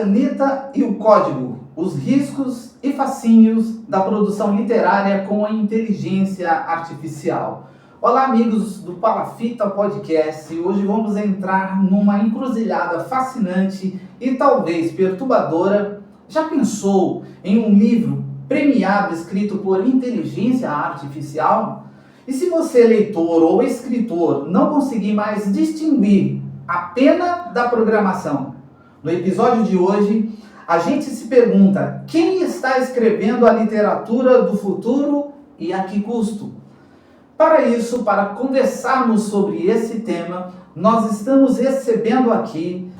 caneta e o código, os riscos e fascínios da produção literária com a inteligência artificial. Olá, amigos do Palafita Podcast. Hoje vamos entrar numa encruzilhada fascinante e talvez perturbadora. Já pensou em um livro premiado escrito por inteligência artificial? E se você, leitor ou escritor, não conseguir mais distinguir a pena da programação? No episódio de hoje, a gente se pergunta: quem está escrevendo a literatura do futuro e a que custo? Para isso, para conversarmos sobre esse tema, nós estamos recebendo aqui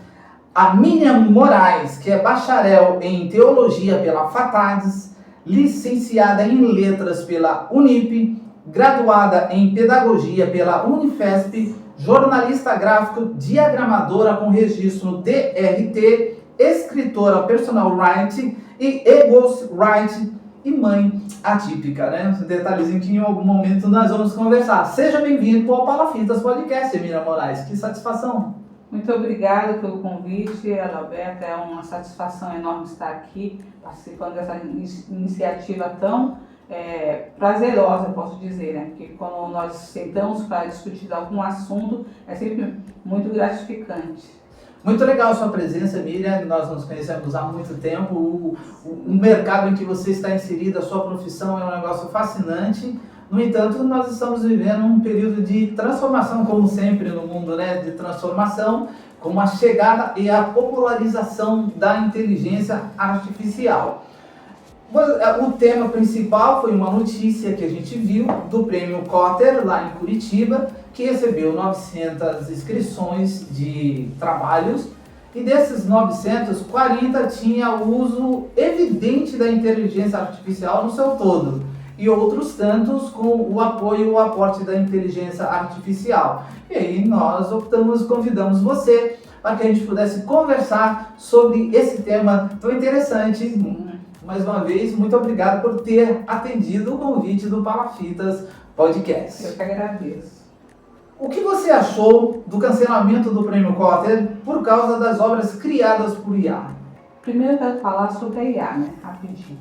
a Miriam Moraes, que é bacharel em Teologia pela FATADES, licenciada em Letras pela Unip, graduada em Pedagogia pela Unifesp, jornalista gráfico, diagramadora com registro DRT, escritora personal writing e ghostwriting e mãe atípica, né? Um detalhezinho que em algum momento nós vamos conversar. Seja bem-vindo ao Palafitas Podcast, Miriam Moraes. Que satisfação! Muito obrigada pelo convite, Adalberto. É uma satisfação enorme estar aqui participando dessa iniciativa tão prazerosa, eu posso dizer, né? Porque quando nós sentamos para discutir algum assunto, é sempre muito gratificante. Muito legal a sua presença, Miriam. Nós nos conhecemos há muito tempo. O mercado em que você está inserida, a sua profissão é um negócio fascinante. No entanto, nós estamos vivendo um período de transformação, como sempre no mundo, né? De transformação, com a chegada e a popularização da inteligência artificial. O tema principal foi uma notícia que a gente viu do Prêmio Cotter, lá em Curitiba, que recebeu 900 inscrições de trabalhos, e desses 940 tinha o uso evidente da inteligência artificial no seu todo, e outros tantos com o apoio ou aporte da inteligência artificial. E aí nós convidamos você para que a gente pudesse conversar sobre esse tema tão interessante. Mais uma vez, muito obrigado por ter atendido o convite do Palafitas Podcast. Eu que agradeço. O que você achou do cancelamento do Prêmio Cotter por causa das obras criadas por IA? Primeiro eu quero falar sobre a IA, né? Rapidinho.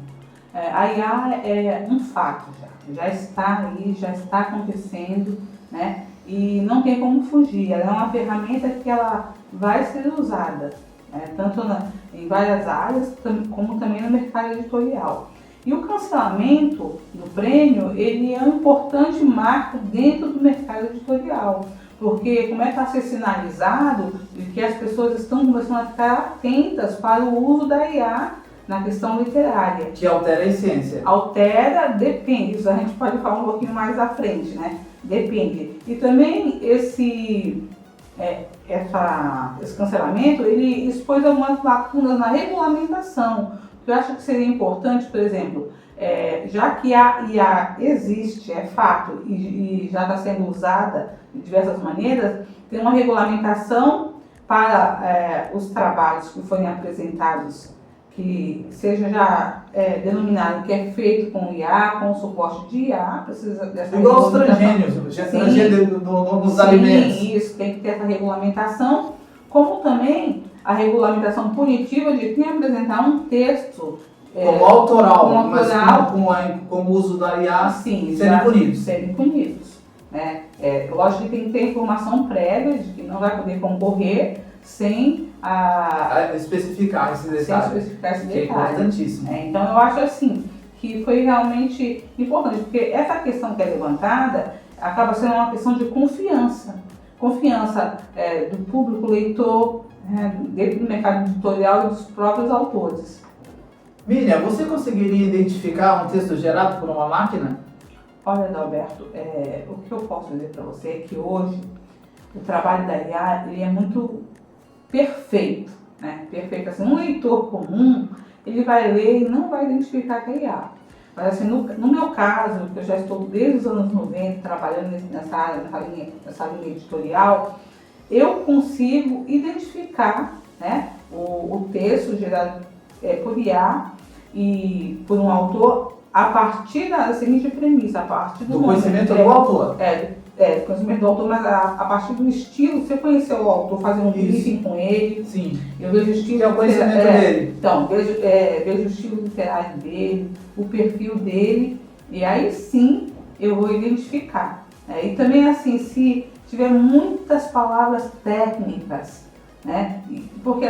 A IA é um fato já está aí, já está acontecendo, né? E não tem como fugir. Ela é uma ferramenta que ela vai ser usada, tanto em várias áreas, como também no mercado editorial. E o cancelamento do prêmio, ele é um importante marco dentro do mercado editorial, porque começa a ser sinalizado de que as pessoas estão começando a ficar atentas para o uso da IA na questão literária. Que altera a essência. Altera, depende, isso a gente pode falar um pouquinho mais à frente, né? Depende. E também esse cancelamento, ele expôs algumas lacunas na regulamentação. Eu acho que seria importante, por exemplo, já que a IA existe, é fato, e já está sendo usada de diversas maneiras, tem uma regulamentação para os trabalhos que forem apresentados, que seja já denominado que é feito com IA, com suporte de IA, precisa dessa igual os transgênios, nos alimentos. Sim, isso, tem que ter essa regulamentação, como também a regulamentação punitiva de quem apresentar um texto como autoral, mas com o uso da IA, sim, serem punidos. Lógico que tem que ter informação prévia de que não vai poder concorrer sem especificar esse detalhe. Que é importantíssimo. Então eu acho assim que foi realmente importante, porque essa questão que é levantada acaba sendo uma questão de confiança do público leitor, dentro do mercado editorial e dos próprios autores. Miriam, você conseguiria identificar um texto gerado por uma máquina? Olha, Adalberto, o que eu posso dizer para você é que hoje o trabalho da IA ele é muito perfeito, né? Perfeito. Assim, um leitor comum, ele vai ler e não vai identificar que é IA. Mas assim, no meu caso, que eu já estou desde os anos 90 trabalhando nessa linha editorial, eu consigo identificar, né, o texto gerado por IA e por um autor a partir da seguinte premissa, a partir do conhecimento do autor. conhecimento do autor, mas a partir do estilo, você conheceu o autor, fazer um briefing com ele. Sim. Eu vejo o estilo. Que é o conhecimento dele. Então, vejo o estilo literário dele, o perfil dele, e aí sim eu vou identificar. E também, assim, se tiver muitas palavras técnicas, né? Porque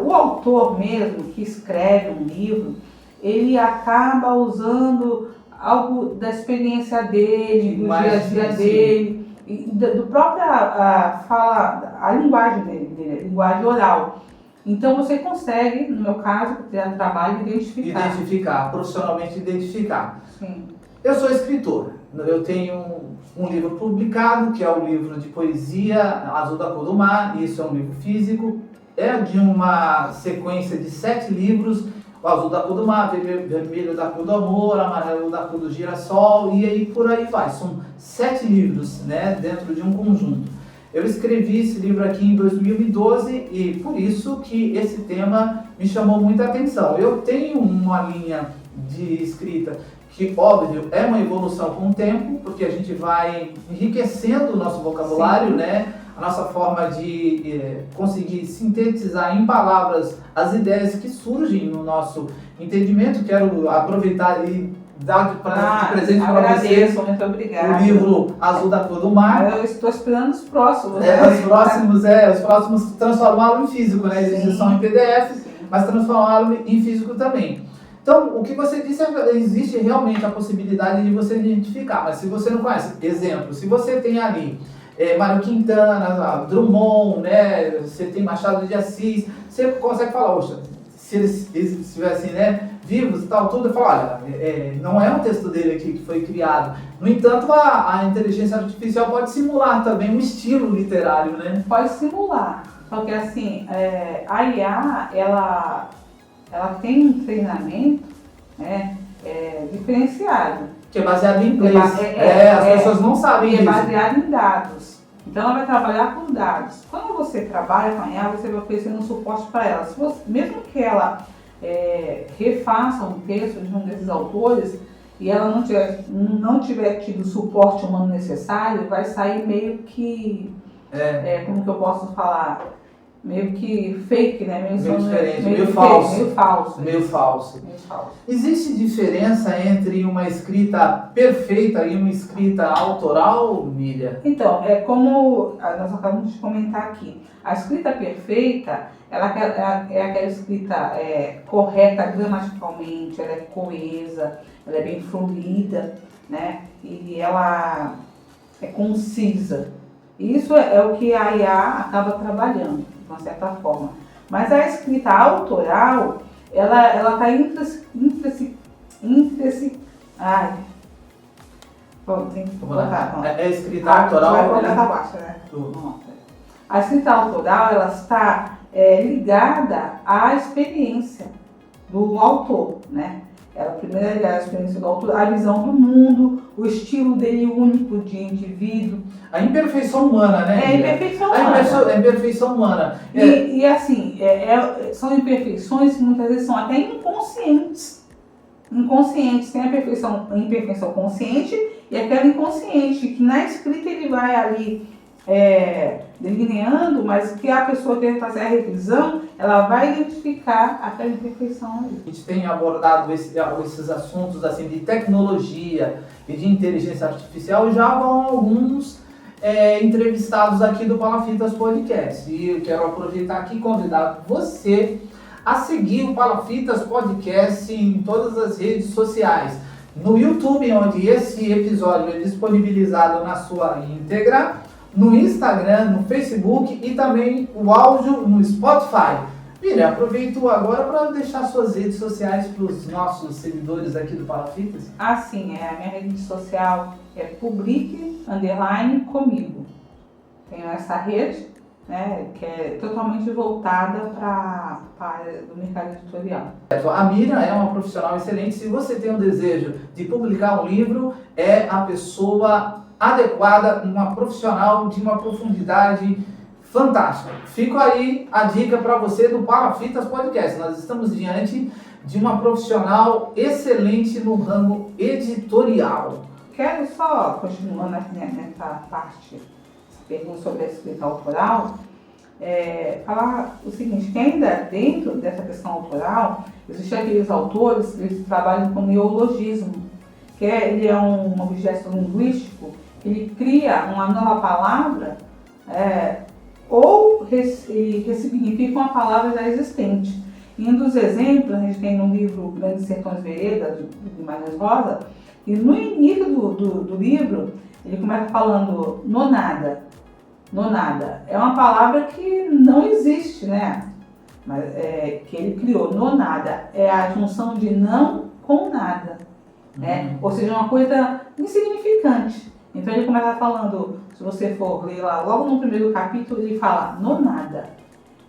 o autor mesmo que escreve um livro, ele acaba usando algo da experiência dele, do dia a dia dele, e do própria fala, a linguagem dele, a linguagem oral. Então você consegue, no meu caso, ter trabalho, identificar, profissionalmente identificar. Sim. Eu sou escritor, eu tenho um livro publicado, que é o livro de poesia Azul da Cor do Mar, isso é um livro físico, é de uma sequência de 7 livros, o Azul da Cor do Mar, Vermelho da Cor do Amor, Amarelo da Cor do Girassol, e aí por aí vai, são 7 livros, né, dentro de um conjunto. Eu escrevi esse livro aqui em 2012 e por isso que esse tema me chamou muita atenção. Eu tenho uma linha de escrita que, óbvio, é uma evolução com o tempo, porque a gente vai enriquecendo o nosso vocabulário, né? A nossa forma de conseguir sintetizar em palavras as ideias que surgem no nosso entendimento. Quero aproveitar e dar de presente para você muito obrigada. O livro Azul da Cor do Mar. Eu estou esperando os próximos. Os próximos transformá-lo em físico, né? Eles são em PDF, mas transformá-lo em físico também. Então, o que você disse existe realmente a possibilidade de você identificar, mas se você não conhece, exemplo, se você tem ali Mário Quintana, Drummond, né? Você tem Machado de Assis, você consegue falar, oxa, se eles estivessem, né, vivos e tal, tudo, eu falo, olha, não é um texto dele aqui que foi criado. No entanto, a inteligência artificial pode simular também um estilo literário, né? Pode simular, porque assim, a IA, ela tem um treinamento, né, diferenciado. Que é baseado em inglês. As pessoas não sabem disso. É baseado em dados. Então ela vai trabalhar com dados. Quando você trabalha com a IA, você vai oferecer um suporte para ela. Mesmo que ela refaça um texto de um desses autores e ela não tiver tido o suporte humano necessário, vai sair meio que, como que eu posso falar? Meio que fake, né? Meio diferente, meio falso. Meio falso. Existe diferença entre uma escrita perfeita e uma escrita autoral, Miriam? Então, como nós acabamos de comentar aqui, a escrita perfeita, ela é aquela escrita correta gramaticalmente, ela é coesa, ela é bem fluida, né? E ela é concisa. Isso é o que a IA acaba trabalhando, de uma certa forma. Mas a escrita autoral, ela está tem que botar. É escrita autoral. Vai botar essa baixa, né? A escrita autoral, ela está ligada à experiência do autor, né? Ela primeiro é ligada à experiência do autor, a visão do mundo, o estilo dele único de indivíduo. A imperfeição humana, né? A imperfeição humana. A imperfeição humana. E assim, são imperfeições que muitas vezes são até inconscientes. Tem a imperfeição consciente e aquela inconsciente, que na escrita ele vai ali delineando, mas que a pessoa que vai fazer a revisão, ela vai identificar aquela imperfeição ali. A gente tem abordado esses assuntos assim, de tecnologia e de inteligência artificial já vão alguns entrevistados aqui do Palafitas Podcast. E eu quero aproveitar aqui e convidar você a seguir o Palafitas Podcast em todas as redes sociais. No YouTube, onde esse episódio é disponibilizado na sua íntegra, no Instagram, no Facebook e também o áudio no Spotify. Miriam, aproveito agora para deixar suas redes sociais para os nossos seguidores aqui do Palafitas. Sim, a minha rede social é public_comigo. Tenho essa rede, né, que é totalmente voltada para a área do mercado editorial. A Miriam é uma profissional excelente. Se você tem o desejo de publicar um livro, é a pessoa adequada, uma profissional de uma profundidade fantástica. Fica aí a dica para você do Palafitas Podcast. Nós estamos diante de uma profissional excelente no ramo editorial. quero só, continuando aqui nessa parte, essa pergunta sobre a escrita autoral, falar o seguinte, que ainda dentro dessa questão autoral, existem aqueles autores que eles trabalham com neologismo, ele é um objeto linguístico, ele cria uma nova palavra ou ressignifica uma palavra já existente. E um dos exemplos, a gente tem no livro Grandes Sertões Veredas, do Guimarães Rosa, e no início do livro, ele começa falando nonada. Nonada é uma palavra que não existe, né? Mas, que ele criou. Nonada é a junção de não com nada. Ou seja, uma coisa insignificante. Então ele começa falando, se você for ler lá, logo no primeiro capítulo, ele fala nonada.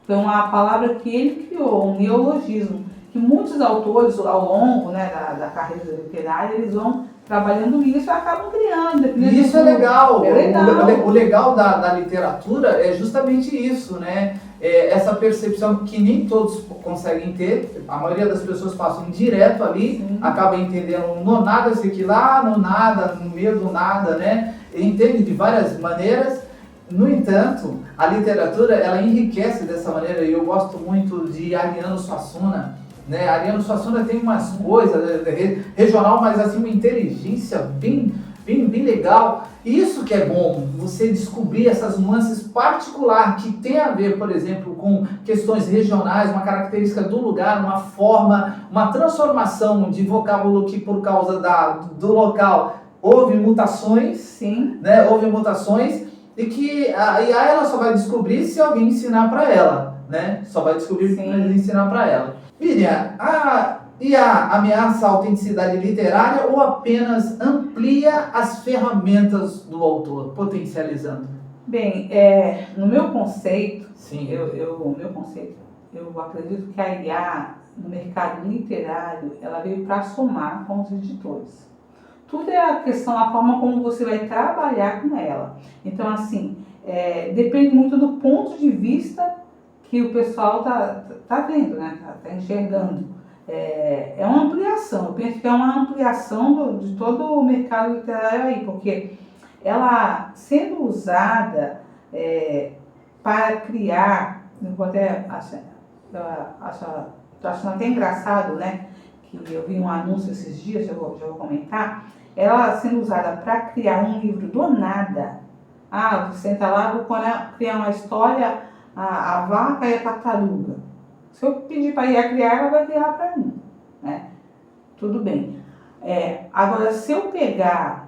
Então, a palavra que ele criou, um neologismo, que muitos autores, ao longo da carreira literária, eles vão trabalhando isso e acabam criando. Isso é legal. É legal. O legal da literatura é justamente isso, né? Essa percepção que nem todos conseguem ter, a maioria das pessoas passam direto ali, acaba entendendo no nada, sei que lá, no nada, no meio do nada, né? Entende de várias maneiras. No entanto, a literatura, ela enriquece dessa maneira, e eu gosto muito de Ariano Suassuna, né? Ariano Suassuna tem umas coisas regional, mas assim, uma inteligência bem legal. Isso que é bom, você descobrir essas nuances particulares que tem a ver, por exemplo, com questões regionais, uma característica do lugar, uma forma, uma transformação de vocábulo que por causa do local houve mutações, Sim. Né? Houve mutações. E que a IA ela só vai descobrir se alguém ensinar para ela, né? Só vai descobrir se ensinar para ela. Miriam, a IA ameaça a autenticidade literária ou apenas amplia as ferramentas do autor, potencializando? Bem, no meu conceito, Sim. Eu acredito que a IA no mercado literário, ela veio para somar com os editores. Tudo é a questão, a forma como você vai trabalhar com ela. Então, assim, depende muito do ponto de vista que o pessoal tá vendo, né? Tá enxergando. É uma ampliação, eu penso que é uma ampliação de todo o mercado literário aí, porque ela sendo usada para criar, eu vou até tô achando até engraçado, né? Que eu vi um anúncio esses dias, já vou comentar, ela sendo usada para criar um livro do nada. Você senta lá, vou criar uma história, a vaca e a tartaruga. Se eu pedir para a IA criar, ela vai criar para mim, né? Tudo bem. Agora, se eu pegar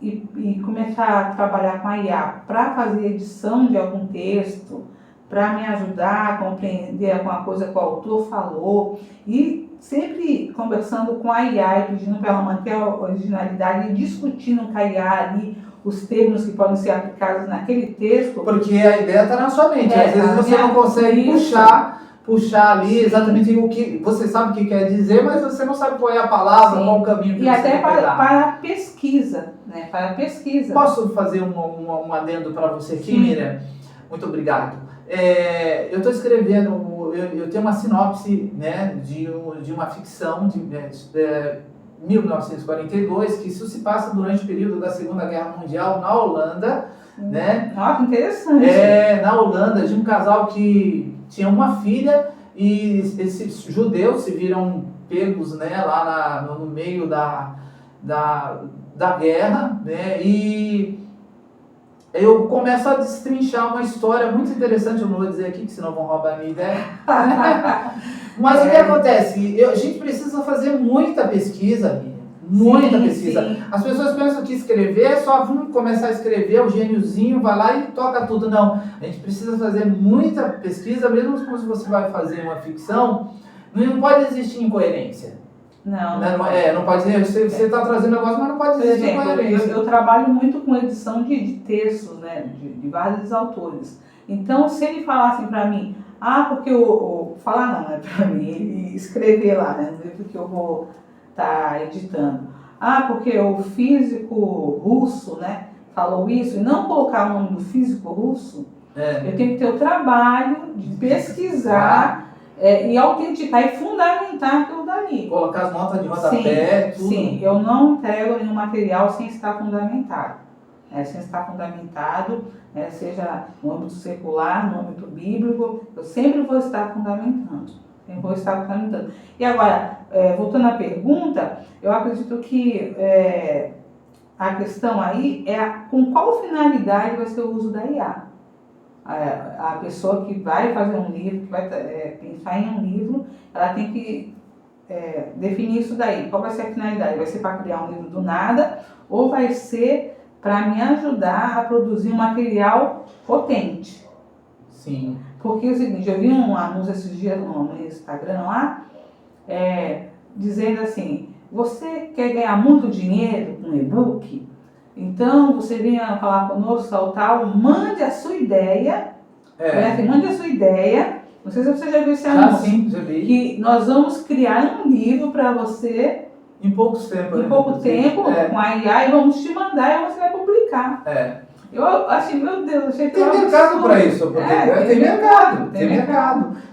e começar a trabalhar com a IA para fazer edição de algum texto, para me ajudar a compreender alguma coisa que o autor falou, e sempre conversando com a IA e pedindo para ela manter a originalidade e discutindo com a IA ali os termos que podem ser aplicados naquele texto. Porque a ideia está na sua mente, às vezes você não consegue puxar ali exatamente o que você sabe o que quer dizer, mas você não sabe qual é a palavra, qual o caminho que e você até vai pegar. para pesquisa, né? Para pesquisa. Posso fazer um adendo para você aqui, Miriam? Muito obrigado. Eu estou escrevendo, eu tenho uma sinopse, né, de uma ficção de 1942 que isso se passa durante o período da Segunda Guerra Mundial na Holanda, né? Nossa, interessante. Na Holanda, de um casal que tinha uma filha e esses judeus se viram pegos, né, lá no meio da guerra, né? E eu começo a destrinchar uma história muito interessante, eu não vou dizer aqui, que senão vão roubar a minha ideia. Mas o que acontece? A gente precisa fazer muita pesquisa, muita pesquisa. Sim. As pessoas pensam que escrever é só começar a escrever, o gêniozinho vai lá e toca tudo. Não, a gente precisa fazer muita pesquisa, mesmo quando você vai fazer uma ficção, não pode existir incoerência. Não pode ser, você está trazendo negócio, mas não pode existir incoerência. Eu trabalho muito com edição de textos, né, de vários autores. Então, se ele falasse para mim, porque falar não é para mim, ele escrever lá, né, no livro que eu vou estar editando. Porque o físico russo, né, falou isso, e não colocar o nome do físico russo, eu tenho que ter o trabalho de pesquisar e autenticar e fundamentar aquilo dali. Colocar as notas de rodapé, tudo. Sim, eu não entrego nenhum material sem estar fundamentado. Sem estar fundamentado, seja no âmbito secular, no âmbito bíblico, eu sempre vou estar fundamentando. E agora, voltando à pergunta, eu acredito que a questão aí é com qual finalidade vai ser o uso da IA. A pessoa que vai fazer um livro, que vai pensar em um livro, ela tem que definir isso daí. Qual vai ser a finalidade? Vai ser para criar um livro do nada ou vai ser para me ajudar a produzir um material potente? Sim. Porque é o seguinte, eu vi um anúncio esses dias no Instagram lá, dizendo assim, você quer ganhar muito dinheiro com e-book? Então você venha falar conosco, tal, mande a sua ideia, mande a sua ideia, não sei se você já viu esse anúncio, sim, já vi. Que nós vamos criar um livro para você em pouco tempo, com a IA, e vamos te mandar e você vai publicar. Eu achei, meu Deus, achei que tem mercado para isso, porque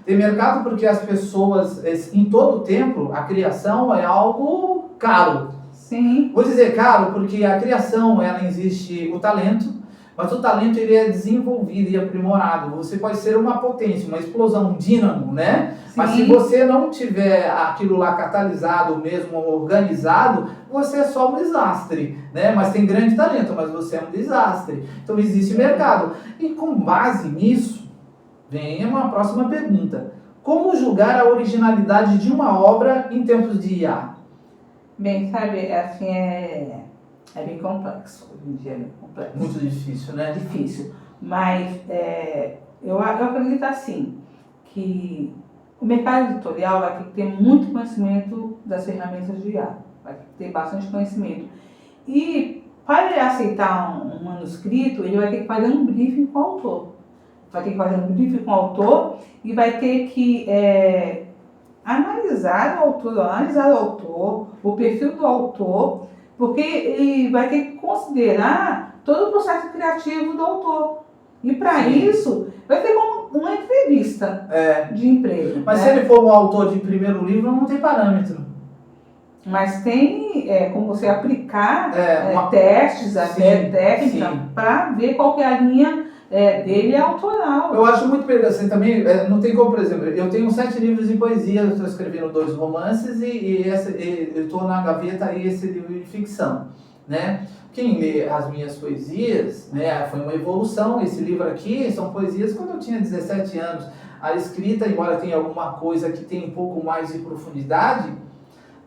tem mercado porque as pessoas, em todo tempo, a criação é algo caro. Sim. Vou dizer caro porque a criação, ela existe o talento, mas o talento ele é desenvolvido e aprimorado. Você pode ser uma potência, uma explosão, um dínamo, né? Sim. Mas se você não tiver aquilo lá catalisado mesmo, organizado, você é só um desastre, né? Mas tem grande talento, mas você é um desastre. Então existe mercado. E com base nisso, vem uma próxima pergunta. Como julgar a originalidade de uma obra em tempos de IA? Bem, sabe, assim, é bem complexo. Hoje em dia é bem complexo. Muito difícil, né? Difícil. Mas eu acredito assim, que o mercado editorial vai ter que ter muito conhecimento das ferramentas de IA. Vai ter bastante conhecimento. E para ele aceitar um manuscrito, ele vai ter que fazer um briefing com o autor. Vai ter que fazer um briefing com o autor e vai ter que analisar o autor, o perfil do autor, porque ele vai ter que considerar todo o processo criativo do autor. E para isso, vai ter uma entrevista de emprego. Mas se ele for um autor de primeiro livro, não tem parâmetro. Mas tem como você aplicar testes, técnica, para ver qual que é a linha dele autoral. Eu acho muito interessante também, não tem como, por exemplo, eu tenho 7 livros de poesia, eu estou escrevendo 2 romances e eu estou na gaveta aí esse livro de ficção, né? Quem lê as minhas poesias, né, foi uma evolução. Esse livro aqui são poesias quando eu tinha 17 anos. A escrita, embora tenha alguma coisa que tem um pouco mais de profundidade,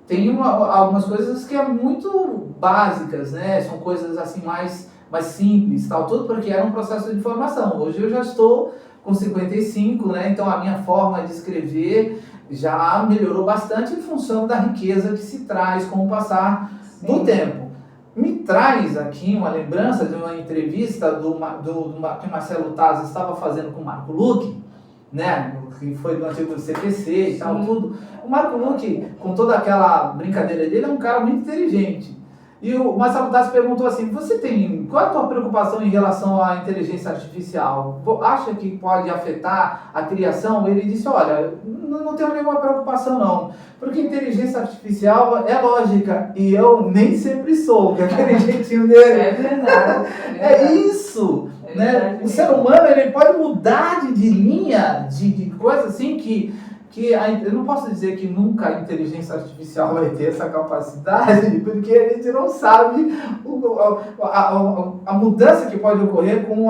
tem algumas coisas que é muito básicas, né? São coisas assim mais simples, tal, tudo porque era um processo de formação. Hoje eu já estou com 55, né? Então a minha forma de escrever já melhorou bastante em função da riqueza que se traz com o passar do tempo. Me traz aqui uma lembrança de uma entrevista que o Marcelo Taz estava fazendo com o Marco Luque, né? Que foi do antigo CPC e tal, tudo. O Marco Luque, com toda aquela brincadeira dele, é um cara muito inteligente. E o Marcelo Taz perguntou assim, qual é a tua preocupação em relação à inteligência artificial? Acha que pode afetar a criação? Ele disse, olha, não tenho nenhuma preocupação não, porque inteligência artificial é lógica, e eu nem sempre sou, que é aquele jeitinho dele. É verdade. É isso, né? O ser humano ele pode mudar de linha, de coisa assim que eu não posso dizer que nunca a inteligência artificial vai ter essa capacidade, porque a gente não sabe a mudança que pode ocorrer com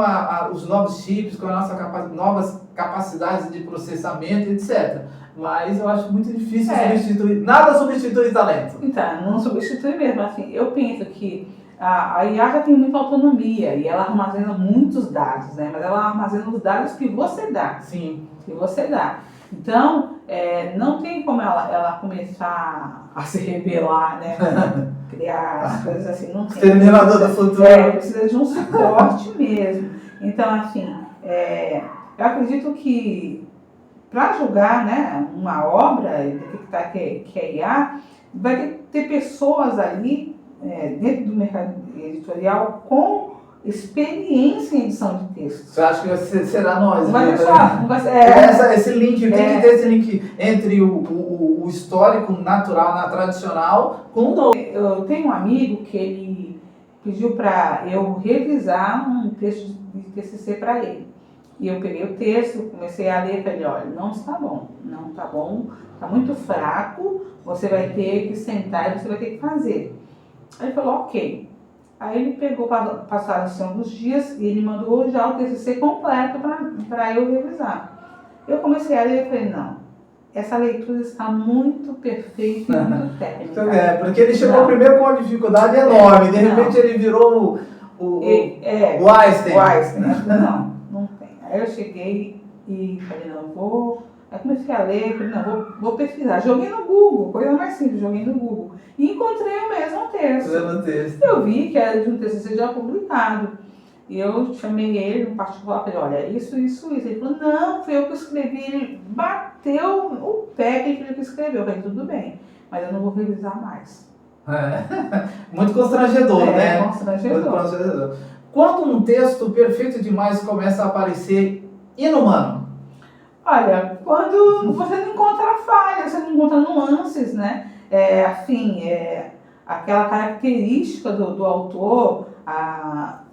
os novos chips, com as novas capacidades de processamento, etc. Mas eu acho muito difícil substituir, nada substitui talento. Então, não substitui mesmo. Assim, eu penso que a IA já tem muita autonomia e ela armazena muitos dados, né? Mas ela armazena os dados que você dá. Sim. Que você dá. Então, não tem como ela começar a se rebelar, né? Criar as coisas assim, não tem. Exterminador do futuro. Precisa de um suporte mesmo. Então, assim, eu acredito que para julgar, né, uma obra, detectar que é IA, vai ter pessoas ali dentro do mercado editorial com experiência em edição de texto. Você acha que será nós? Mas Esse link, tem que ter esse link entre o histórico natural, na tradicional, com o novo. Eu tenho um amigo que ele pediu para eu revisar um texto de TCC para ele. E eu peguei o texto, comecei a ler e falei, olha, não está bom, está muito fraco, você vai ter que sentar e você vai ter que fazer. Aí ele falou, ok. Aí ele pegou, passaram-se alguns dias e ele mandou já o TCC completo para eu revisar. Eu comecei a ler e falei, não, essa leitura está muito perfeita e muito técnica. Porque ele chegou primeiro com uma dificuldade enorme, de repente ele virou o Einstein. O Einstein, não tem. Aí eu cheguei e falei, não, vou... Aí comecei a ler, falei, não, vou pesquisar. Joguei no Google, coisa mais simples, joguei no Google. E encontrei o mesmo texto. Eu vi que era de um TCC já publicado. E eu chamei ele no particular, falei, olha, isso. Ele falou, não, foi eu que escrevi. Ele bateu o pé que ele escreveu. Eu falei, tudo bem, mas eu não vou revisar mais. Muito constrangedor, né? Constrangedor. Muito constrangedor. Quando um texto perfeito demais começa a aparecer inumano? Olha, quando você não encontra falhas, você não encontra nuances, né? Aquela característica do autor,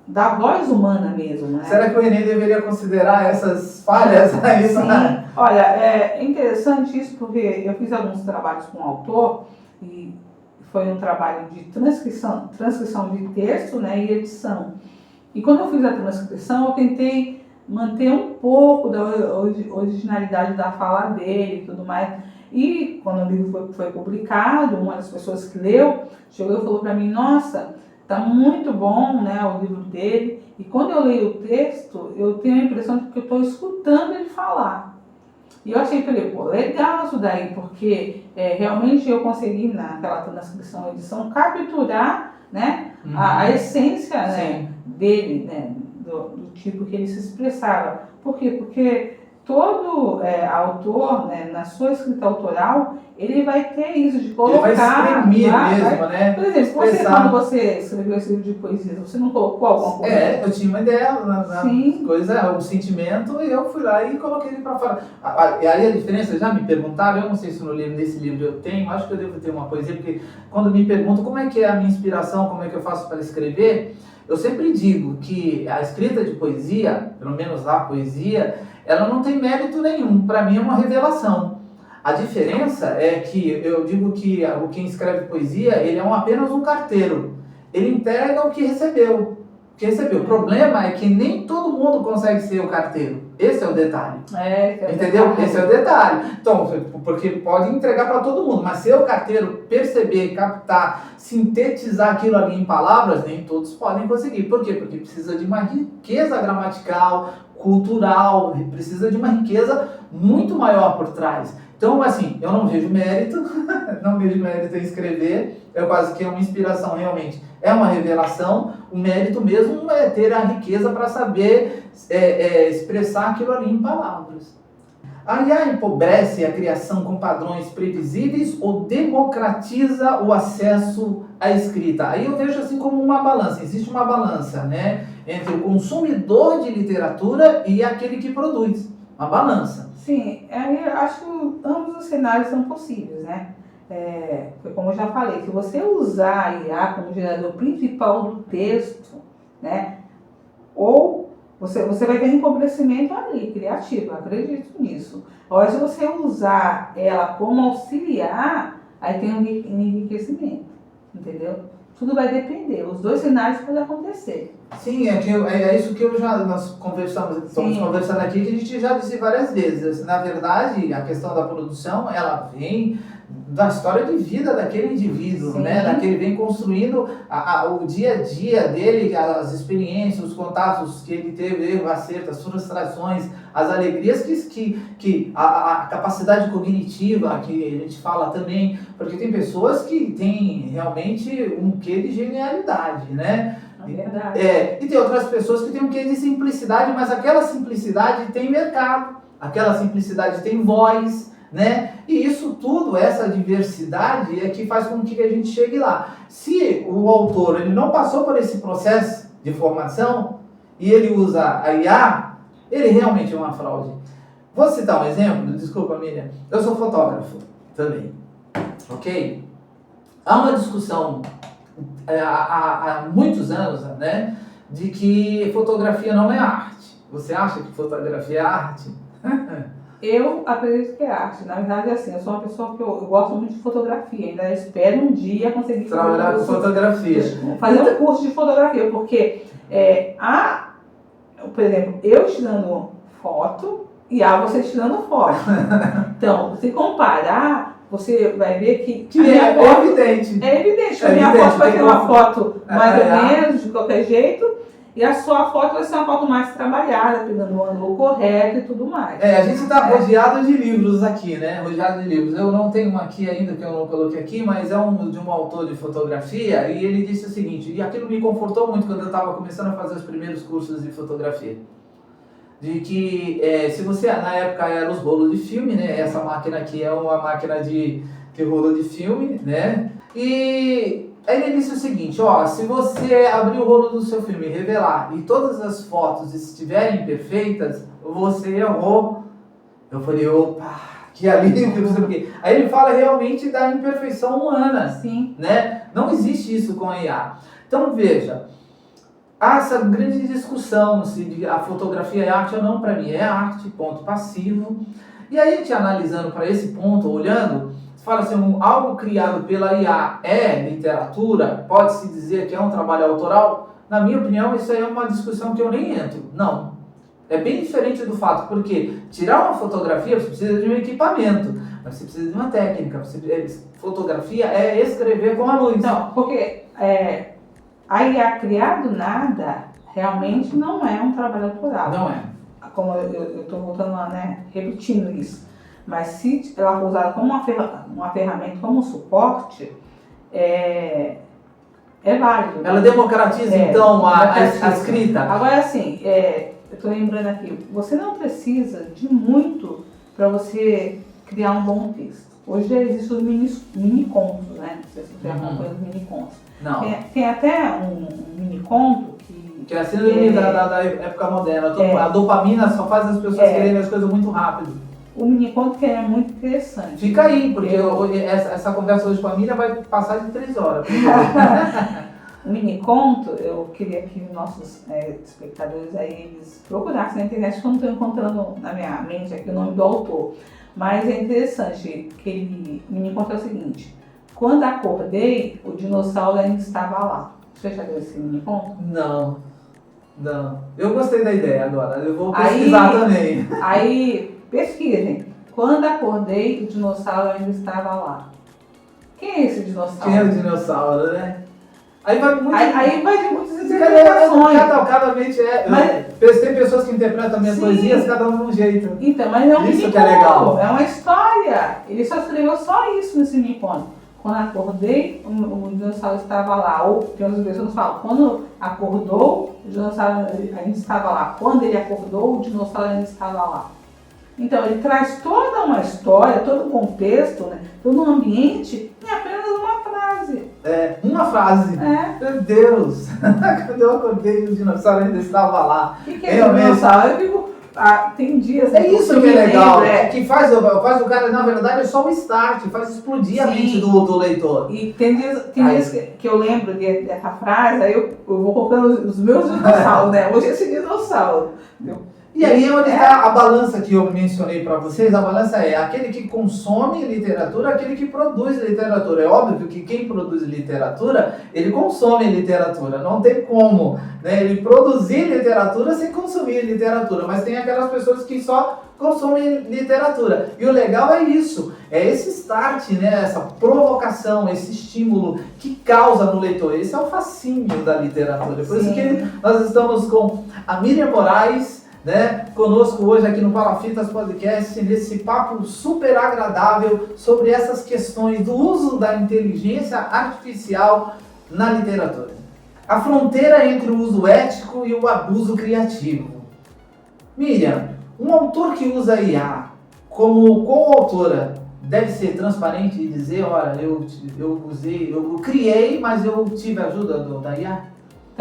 da voz humana mesmo, né? Será que o Enem deveria considerar essas falhas aí? Sim. Olha, é interessante isso porque eu fiz alguns trabalhos com o autor e foi um trabalho de transcrição de texto, né, e edição. E quando eu fiz a transcrição, eu tentei manter um pouco da originalidade da fala dele e tudo mais. E quando o livro foi publicado, uma das pessoas que leu, chegou e falou para mim, nossa, tá muito bom, né, o livro dele. E quando eu leio o texto, eu tenho a impressão de que eu estou escutando ele falar. E eu achei, falei, pô, legal isso daí, porque realmente eu consegui, naquela transcrição e edição, capturar, né, a essência, né, dele, né, do tipo que ele se expressava. Por quê? Porque todo autor, né, na sua escrita autoral, ele vai ter isso de colocar... Ele vai exprimir mesmo, né? Por exemplo, quando você escreveu esse livro de poesia, você não colocou alguma coisa? Eu tinha uma ideia, um sentimento, e eu fui lá e coloquei ele para fora. E aí a diferença, já me perguntaram, eu não sei se nesse livro eu tenho, acho que eu devo ter uma poesia, porque quando me perguntam como é que é a minha inspiração, como é que eu faço para escrever, eu sempre digo que a escrita de poesia, pelo menos a poesia, ela não tem mérito nenhum, para mim é uma revelação. A diferença é que eu digo que quem escreve poesia, ele é apenas um carteiro. Ele entrega o que recebeu. O problema é que nem todo mundo consegue ser o carteiro. Esse é o detalhe. Entendeu? Esse é o detalhe. Então, porque pode entregar para todo mundo, mas ser o carteiro, perceber, captar, sintetizar aquilo ali em palavras, nem todos podem conseguir. Por quê? Porque precisa de uma riqueza gramatical, cultural, precisa de uma riqueza muito maior por trás. Então, assim, eu não vejo mérito, em escrever, quase que é uma inspiração realmente, é uma revelação, o mérito mesmo é ter a riqueza para saber expressar aquilo ali em palavras. A IA empobrece a criação com padrões previsíveis ou democratiza o acesso à escrita? Aí eu vejo assim como uma balança, existe uma balança, né, entre o consumidor de literatura e aquele que produz, uma balança. Sim, eu acho que ambos os cenários são possíveis, né? Como eu já falei, se você usar a IA como gerador principal do texto, né? Ou você vai ter um empobrecimento ali, criativo, eu acredito nisso. Agora, se você usar ela como auxiliar, aí tem um enriquecimento, entendeu? Tudo vai depender, os dois cenários podem acontecer. Sim, é isso que nós estamos conversando aqui, que a gente já disse várias vezes. Na verdade, a questão da produção, ela vem da história de vida daquele indivíduo, né? Daquele vem construindo o dia a dia dele, as experiências, os contatos que ele teve, erro, acerto, as frustrações, as alegrias, a capacidade cognitiva que a gente fala também, porque tem pessoas que têm realmente um quê de genialidade, né? E tem outras pessoas que têm um quê de simplicidade, mas aquela simplicidade tem mercado, aquela simplicidade tem voz, né? E isso tudo, essa diversidade é que faz com que a gente chegue lá. Se o autor ele não passou por esse processo, de formação e ele usa a IA, ele realmente é uma fraude. Vou citar um exemplo, desculpa, Miriam. Eu sou fotógrafo também, ok? Há uma discussão há muitos anos, né, de que fotografia não é arte. Você acha que fotografia é arte? Eu acredito que é arte. Na verdade, assim, eu sou uma pessoa que eu gosto muito de fotografia. Ainda espero um dia conseguir trabalhar com fotografia. Fazer um curso de fotografia, porque por exemplo, eu tirando foto e você tirando foto. Então, se comparar, você vai ver que é evidente. É evidente. A minha foto vai ter uma foto mais ou menos, de qualquer jeito, e a sua foto vai ser uma foto mais trabalhada, pegando o ângulo correto e tudo mais. A gente está rodeado de livros aqui, né? Rodeado de livros. Eu não tenho um aqui ainda, que eu não coloquei aqui, mas é de um autor de fotografia, e ele disse o seguinte, e aquilo me confortou muito quando eu estava começando a fazer os primeiros cursos de fotografia. De que, se você, na época eram os rolos de filme, né? Essa máquina aqui é uma máquina de rolo de filme, né? E aí ele disse o seguinte, se você abrir o rolo do seu filme e revelar e todas as fotos estiverem perfeitas, você errou. Eu falei, opa, que alívio, não sei o quê. Aí ele fala realmente da imperfeição humana. Sim. Né? Não existe isso com a IA. Então veja, há essa grande discussão se a fotografia é arte ou não. Para mim é arte, ponto passivo. E aí a gente analisando para esse ponto, olhando, fala assim, algo criado pela IA é literatura? Pode-se dizer que é um trabalho autoral? Na minha opinião, isso aí é uma discussão que eu nem entro. Não. É bem diferente do fato, porque tirar uma fotografia, você precisa de um equipamento, mas você precisa de uma técnica. Fotografia é escrever com a luz. Não, porque a IA criar do nada realmente não é um trabalho autoral. Não é. Como eu estou voltando lá, né, repetindo isso. Mas se ela for usada como uma ferramenta, como suporte, é válido. Ela democratiza, então, a escrita. Agora, assim, eu estou lembrando aqui, você não precisa de muito para você criar um bom texto. Hoje já existem os mini contos, né? Não sei se você já acompanha os mini contos. Não. Tem até um mini conto que é a síndrome da época moderna. A dopamina só faz as pessoas quererem as coisas muito rápido. O mini conto que é muito interessante. Fica aí, porque essa conversa hoje com a Miriam vai passar de 3 horas. O mini conto, eu queria que nossos espectadores aí, eles procurassem na internet, que eu não estou encontrando na minha mente aqui o nome do autor. Mas é interessante que o mini conto é o seguinte: quando acordei, o dinossauro ainda estava lá. Você já viu esse mini conto? Não. Eu gostei da ideia agora, eu vou pesquisar também. Aí, pesquisem. Quando acordei, o dinossauro ainda estava lá. Quem é esse dinossauro? Quem é o dinossauro, né? Aí vai de muitas interpretações. Cada mente tem pessoas que interpretam minhas poesias, cada um de um jeito. Então, mas é um isso mini que é legal. É uma história. Ele só escreveu só isso nesse mini conto. Quando acordei, o dinossauro estava lá. Ou tem outras pessoas que falam, quando acordou, o dinossauro ainda estava lá. Quando ele acordou, o dinossauro ainda estava lá. Então, ele traz toda uma história, todo um contexto, né, todo um ambiente em apenas uma frase. Uma frase. Meu Deus! Quando eu acordei, o dinossauro ainda estava lá. O que é dinossauro? Eu digo, tem dias... isso que é legal, que faz o cara, na verdade, é só um start, faz explodir a mente do leitor. E tem dias que eu lembro dessa frase, aí eu vou colocando os meus dinossauros, né? Hoje esse dinossauro, entendeu? E aí é onde está a balança que eu mencionei para vocês. A balança é aquele que consome literatura, aquele que produz literatura. É óbvio que quem produz literatura, ele consome literatura. Não tem como, né, ele produzir literatura sem consumir literatura. Mas tem aquelas pessoas que só consomem literatura. E o legal é isso. É esse start, né, essa provocação, esse estímulo que causa no leitor. Esse é o fascínio da literatura. Por isso que nós estamos com a Miriam Moraes, né, conosco hoje aqui no Palafitas Podcast, nesse papo super agradável sobre essas questões do uso da inteligência artificial na literatura. A fronteira entre o uso ético e o abuso criativo. Miriam, um autor que usa IA como coautora deve ser transparente e dizer, olha, eu criei, mas eu tive a ajuda da IA?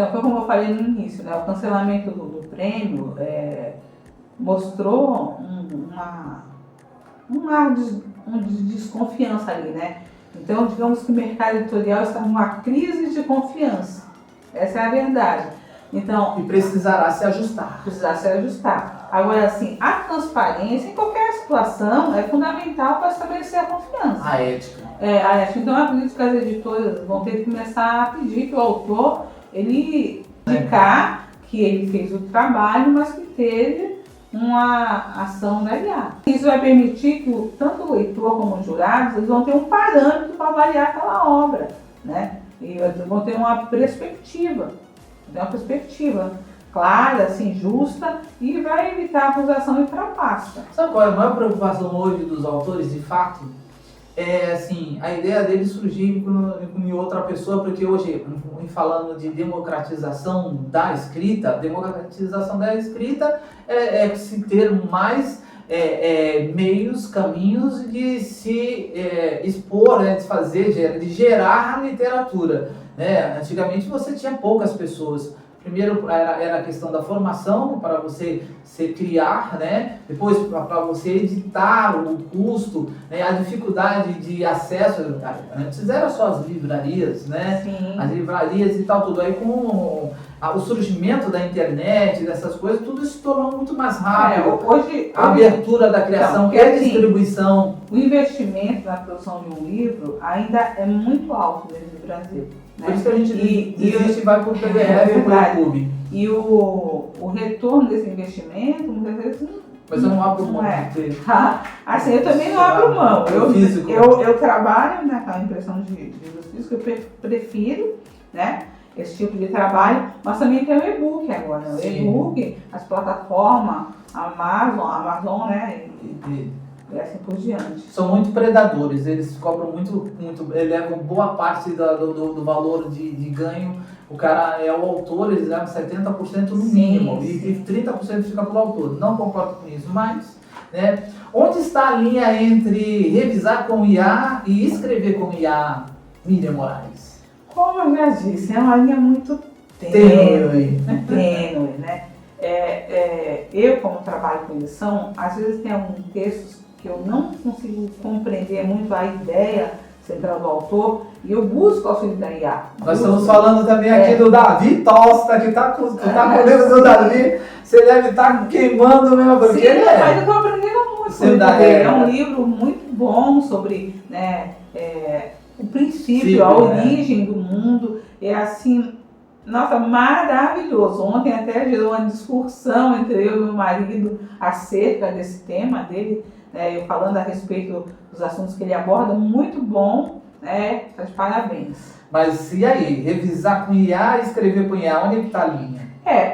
Então, foi como eu falei no início, né? O cancelamento do prêmio mostrou um ar de desconfiança ali, né? Então, digamos que o mercado editorial está numa crise de confiança. Essa é a verdade. Então, E precisará se ajustar. Precisar se ajustar. Agora, assim, a transparência em qualquer situação é fundamental para estabelecer a confiança. A ética. A ética. Então, eu acredito que as editoras vão ter que começar a pedir que o autor, ele indicar que ele fez o trabalho, mas que teve uma ação da IA. Isso vai permitir que tanto o leitor como os jurados, eles vão ter um parâmetro para avaliar aquela obra, né? E eles vão ter uma perspectiva clara, assim, justa, e vai evitar a acusação infrapasta. Sabe qual é a maior preocupação hoje dos autores, de fato? É, assim, a ideia dele surgir em outra pessoa, porque hoje, falando de democratização da escrita é se ter mais meios, caminhos de se expor, né, de fazer, de gerar literatura. Né? Antigamente você tinha poucas pessoas. Primeiro era a questão da formação para você se criar, né? Depois para você editar, o custo, né? A dificuldade de acesso. Antes era só as livrarias, né? Sim. As livrarias e tal, tudo. Aí com o surgimento da internet, dessas coisas, tudo se tornou muito mais rápido. Hoje, a abertura da criação, então, que é a distribuição. O investimento na produção de um livro ainda é muito alto dentro do Brasil. Por isso que a gente desiste e vai para o PDF e para o YouTube. E o retorno desse investimento, muitas vezes, mas eu não abro mão. Assim, eu também não abro mão. Eu trabalho, né, com a impressão de livros físicos, eu prefiro, né, esse tipo de trabalho, mas também tem o e-book agora. O e-book, as plataformas, a Amazon, né, e assim por diante. São muito predadores, eles cobram muito, elevam boa parte do valor de ganho. O cara é o autor, eles levam 70% no mínimo, e 30% fica para o autor. Não concordo com isso, mas, né, onde está a linha entre revisar com IA e escrever com IA, Miriam Moraes? Como eu já disse, é uma linha muito tênue, né? Eu, como trabalho com edição, às vezes tem alguns textos que eu não consigo compreender muito a ideia central do autor, e eu busco auxílio da IA. Nós estamos falando também aqui do Davi Tosta, que tá com o livro do Davi, você deve estar queimando mesmo, porque mas eu estou aprendendo muito sobre ele. É um livro muito bom sobre, né, o princípio, a origem do mundo, é assim, nossa, maravilhoso. Ontem até gerou uma discussão entre eu e meu marido acerca desse tema dele, eu falando a respeito dos assuntos que ele aborda, muito bom, né? Tá de parabéns. Mas e aí, revisar com IA e escrever com IA, onde é que está a linha?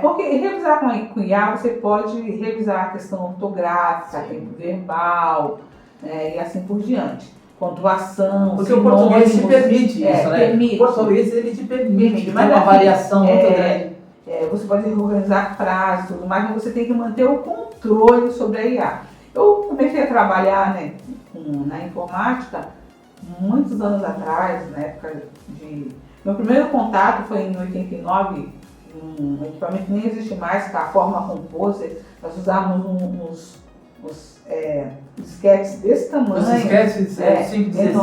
Porque revisar com IA, você pode revisar a questão ortográfica, tempo verbal, e assim por diante. Pontuação, porque o português te permite isso, né? Permite. O português ele te permite, mas uma variação muito grande. Você pode organizar frases, tudo mais, mas você tem que manter o controle sobre a IA. Eu comecei a trabalhar, né, na informática muitos anos atrás, na época de... Meu primeiro contato foi em 89, um equipamento que nem existe mais, que é a Forma Composer. Nós usávamos uns disquetes desse tamanho. Os disquetes 516,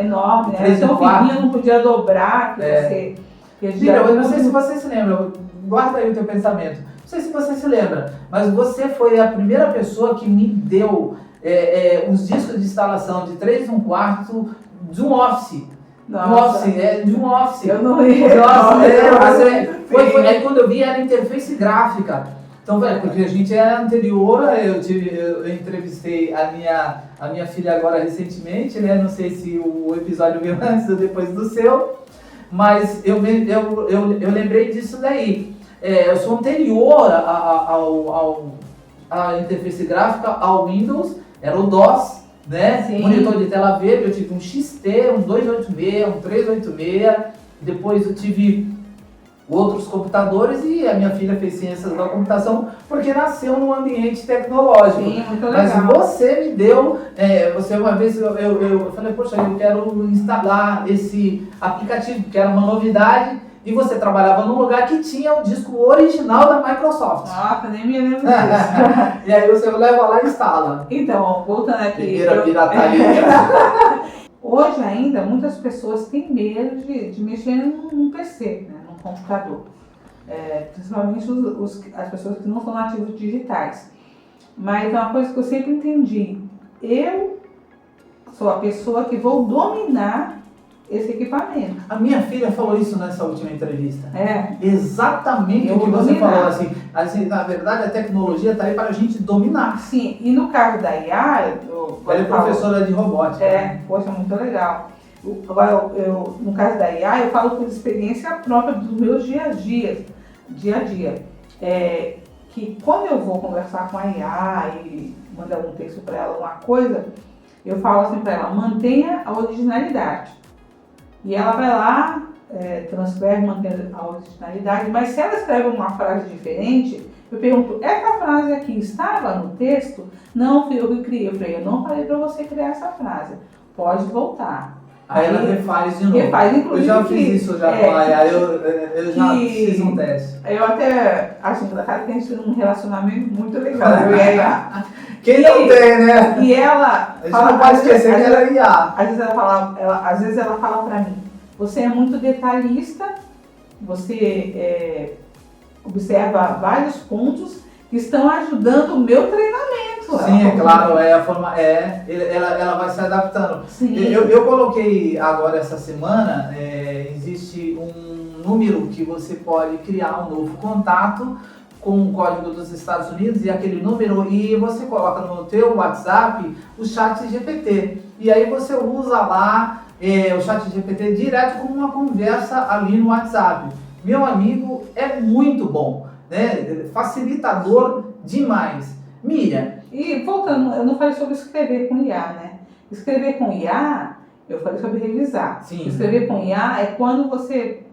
enorme, né? Então o fininho não podia dobrar, eu não sei se você se lembra, guarda aí o teu pensamento. Não sei se você se lembra, mas você foi a primeira pessoa que me deu os discos de instalação de 3 1/4 de um Office. De um Office. Eu não lembro. Aí quando eu vi era interface gráfica. Então, porque a gente é anterior, eu entrevistei a minha filha agora recentemente, né? Não sei se o episódio veio antes ou depois do seu, mas eu lembrei disso daí. Eu sou anterior à interface gráfica, ao Windows, era o DOS, né? Sim. Monitor de tela verde, eu tive um XT, um 286, um 386, depois eu tive outros computadores e a minha filha fez ciências da computação porque nasceu num ambiente tecnológico. Sim, muito mas legal. você me deu, você uma vez, eu falei, poxa, eu quero instalar esse aplicativo, que era uma novidade, E você trabalhava num lugar que tinha o disco original da Microsoft. Nossa, nem me lembro disso. E aí você leva lá e instala. Então, voltando aqui. Primeira pirataria. Hoje ainda, muitas pessoas têm medo de mexer num PC, né, num computador. Principalmente as pessoas que não são nativos digitais. Mas é uma coisa que eu sempre entendi. Eu sou a pessoa que vou dominar esse equipamento. A minha filha falou isso nessa última entrevista. Exatamente Eu o que vou você dominar. falou. Assim, na verdade, a tecnologia está aí para a gente dominar. Sim, e no caso da IA, Ela é professora de robótica. Poxa, muito legal. Agora, no caso da IA, eu falo por experiência própria dos meus dia a dia. Que quando eu vou conversar com a IA e mandar um texto para ela, uma coisa, eu falo assim para ela, mantenha a originalidade. E ela vai lá, transcreve, mantém a originalidade, mas se ela escreve uma frase diferente, eu pergunto, essa frase aqui estava no texto? Não, fui eu que criei. Eu falei, eu não falei para você criar essa frase, pode voltar. Aí ela refaz de novo. Inclusive, eu já fiz isso já com a IA, eu já fiz um teste. Eu até acho engraçado que a gente tem um relacionamento muito legal, eu e a IA. Quem não tem, né? E ela... A gente não pode esquecer que ela é IA. Às vezes ela fala pra mim, você é muito detalhista, você observa vários pontos que estão ajudando o meu treinamento. Sim, é claro, ela vai se adaptando. Sim. Eu coloquei agora essa semana, existe um número que você pode criar um novo contato com o código dos Estados Unidos e aquele número, e você coloca no teu WhatsApp o ChatGPT. E aí você usa lá o ChatGPT direto como uma conversa ali no WhatsApp. Meu amigo, é muito bom, né? Facilitador demais. Miriam. E voltando, eu não falei sobre escrever com IA, né? Escrever com IA, eu falei sobre revisar. Sim. Escrever com IA é quando você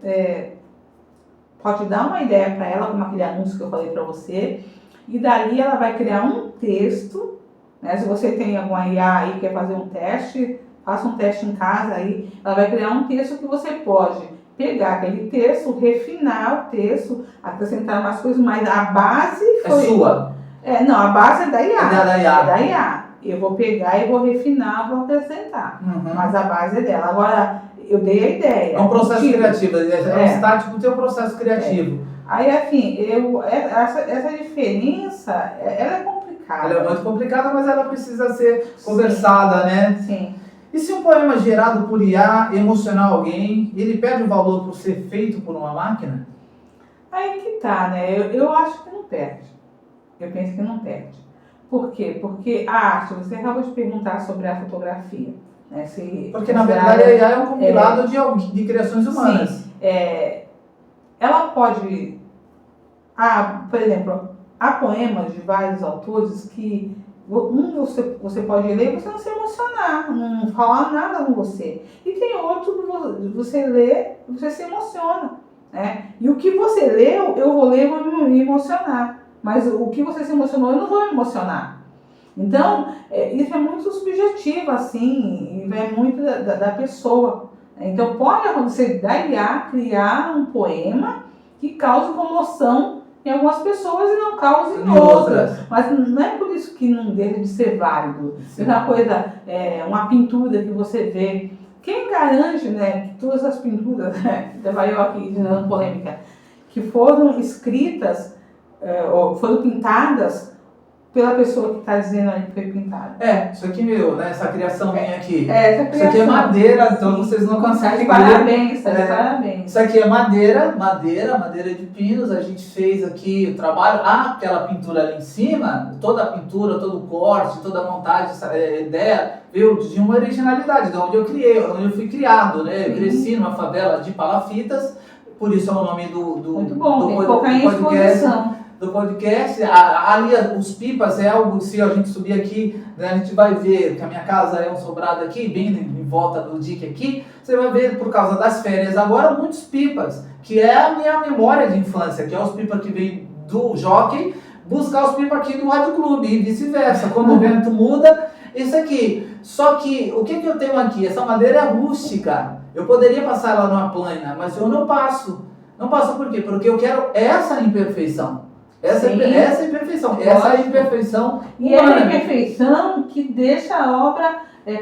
pode dar uma ideia para ela, como aquele anúncio que eu falei para você, e dali ela vai criar um texto, né? Se você tem alguma IA aí que quer fazer um teste, faça um teste em casa aí, ela vai criar um texto que você pode pegar aquele texto, refinar o texto, acrescentar umas coisas, mas a base foi... É sua? Não, a base é da IA. É da IA. Eu vou pegar e vou refinar, vou acrescentar. Mas a base é dela. Agora, eu dei a ideia. É um processo criativo, é um estático do teu processo criativo. Aí, assim, essa diferença, ela é complicada. Ela é muito complicada, mas ela precisa ser conversada, né? Sim. E se um poema gerado por IA emocionar alguém, ele perde o valor por ser feito por uma máquina? Aí que tá, né? Eu acho que não perde. Eu penso que não perde. Por quê? Porque a arte, você acabou de perguntar sobre a fotografia. Né? Porque, na verdade, a IA é um compilado de criações humanas. Sim. Ela pode... por exemplo, há poemas de vários autores que você pode ler e você não se emocionar, não falar nada com você. E tem outro que você lê e você se emociona. Né? E o que você leu, eu vou ler e vou me emocionar. Mas o que você se emocionou, eu não vou me emocionar. Então, isso é muito subjetivo, assim, e vai muito da pessoa. Então, pode acontecer da IA criar um poema que cause comoção em algumas pessoas e não cause em outras. Mas não é por isso que não deixa de ser válido. É uma coisa, uma pintura que você vê. Quem garante, né, que todas as pinturas, né, vai eu aqui dando polêmica, que foram escritas ou foram pintadas pela pessoa que está dizendo ali que foi pintada. Isso aqui, né, essa criação minha aqui. Essa criação. Isso aqui é madeira, então vocês não conseguem ver. Parabéns, parabéns. Isso aqui é madeira de pinos, a gente fez aqui o trabalho, aquela pintura ali em cima, toda a pintura, todo o corte, toda a montagem, essa ideia veio de uma originalidade, de onde eu criei, onde eu fui criado, né? Eu cresci numa favela de Palafitas, por isso é o nome muito bom, tem que colocar em exposição. Do podcast, ali os pipas é algo, se a gente subir aqui, né, a gente vai ver que a minha casa é um sobrado aqui, bem em volta do dique aqui, você vai ver por causa das férias agora muitos pipas, que é a minha memória de infância, que é os pipas que vem do jockey, buscar os pipas aqui do Rádio Clube e vice-versa, quando o vento muda, isso aqui. Só que, o que eu tenho aqui? Essa madeira é rústica, eu poderia passar ela numa plana, mas eu não passo. Não passou por quê? Porque eu quero essa imperfeição. Essa Sim. imperfeição. Essa Lógico. imperfeição E é humana. a imperfeição que deixa a obra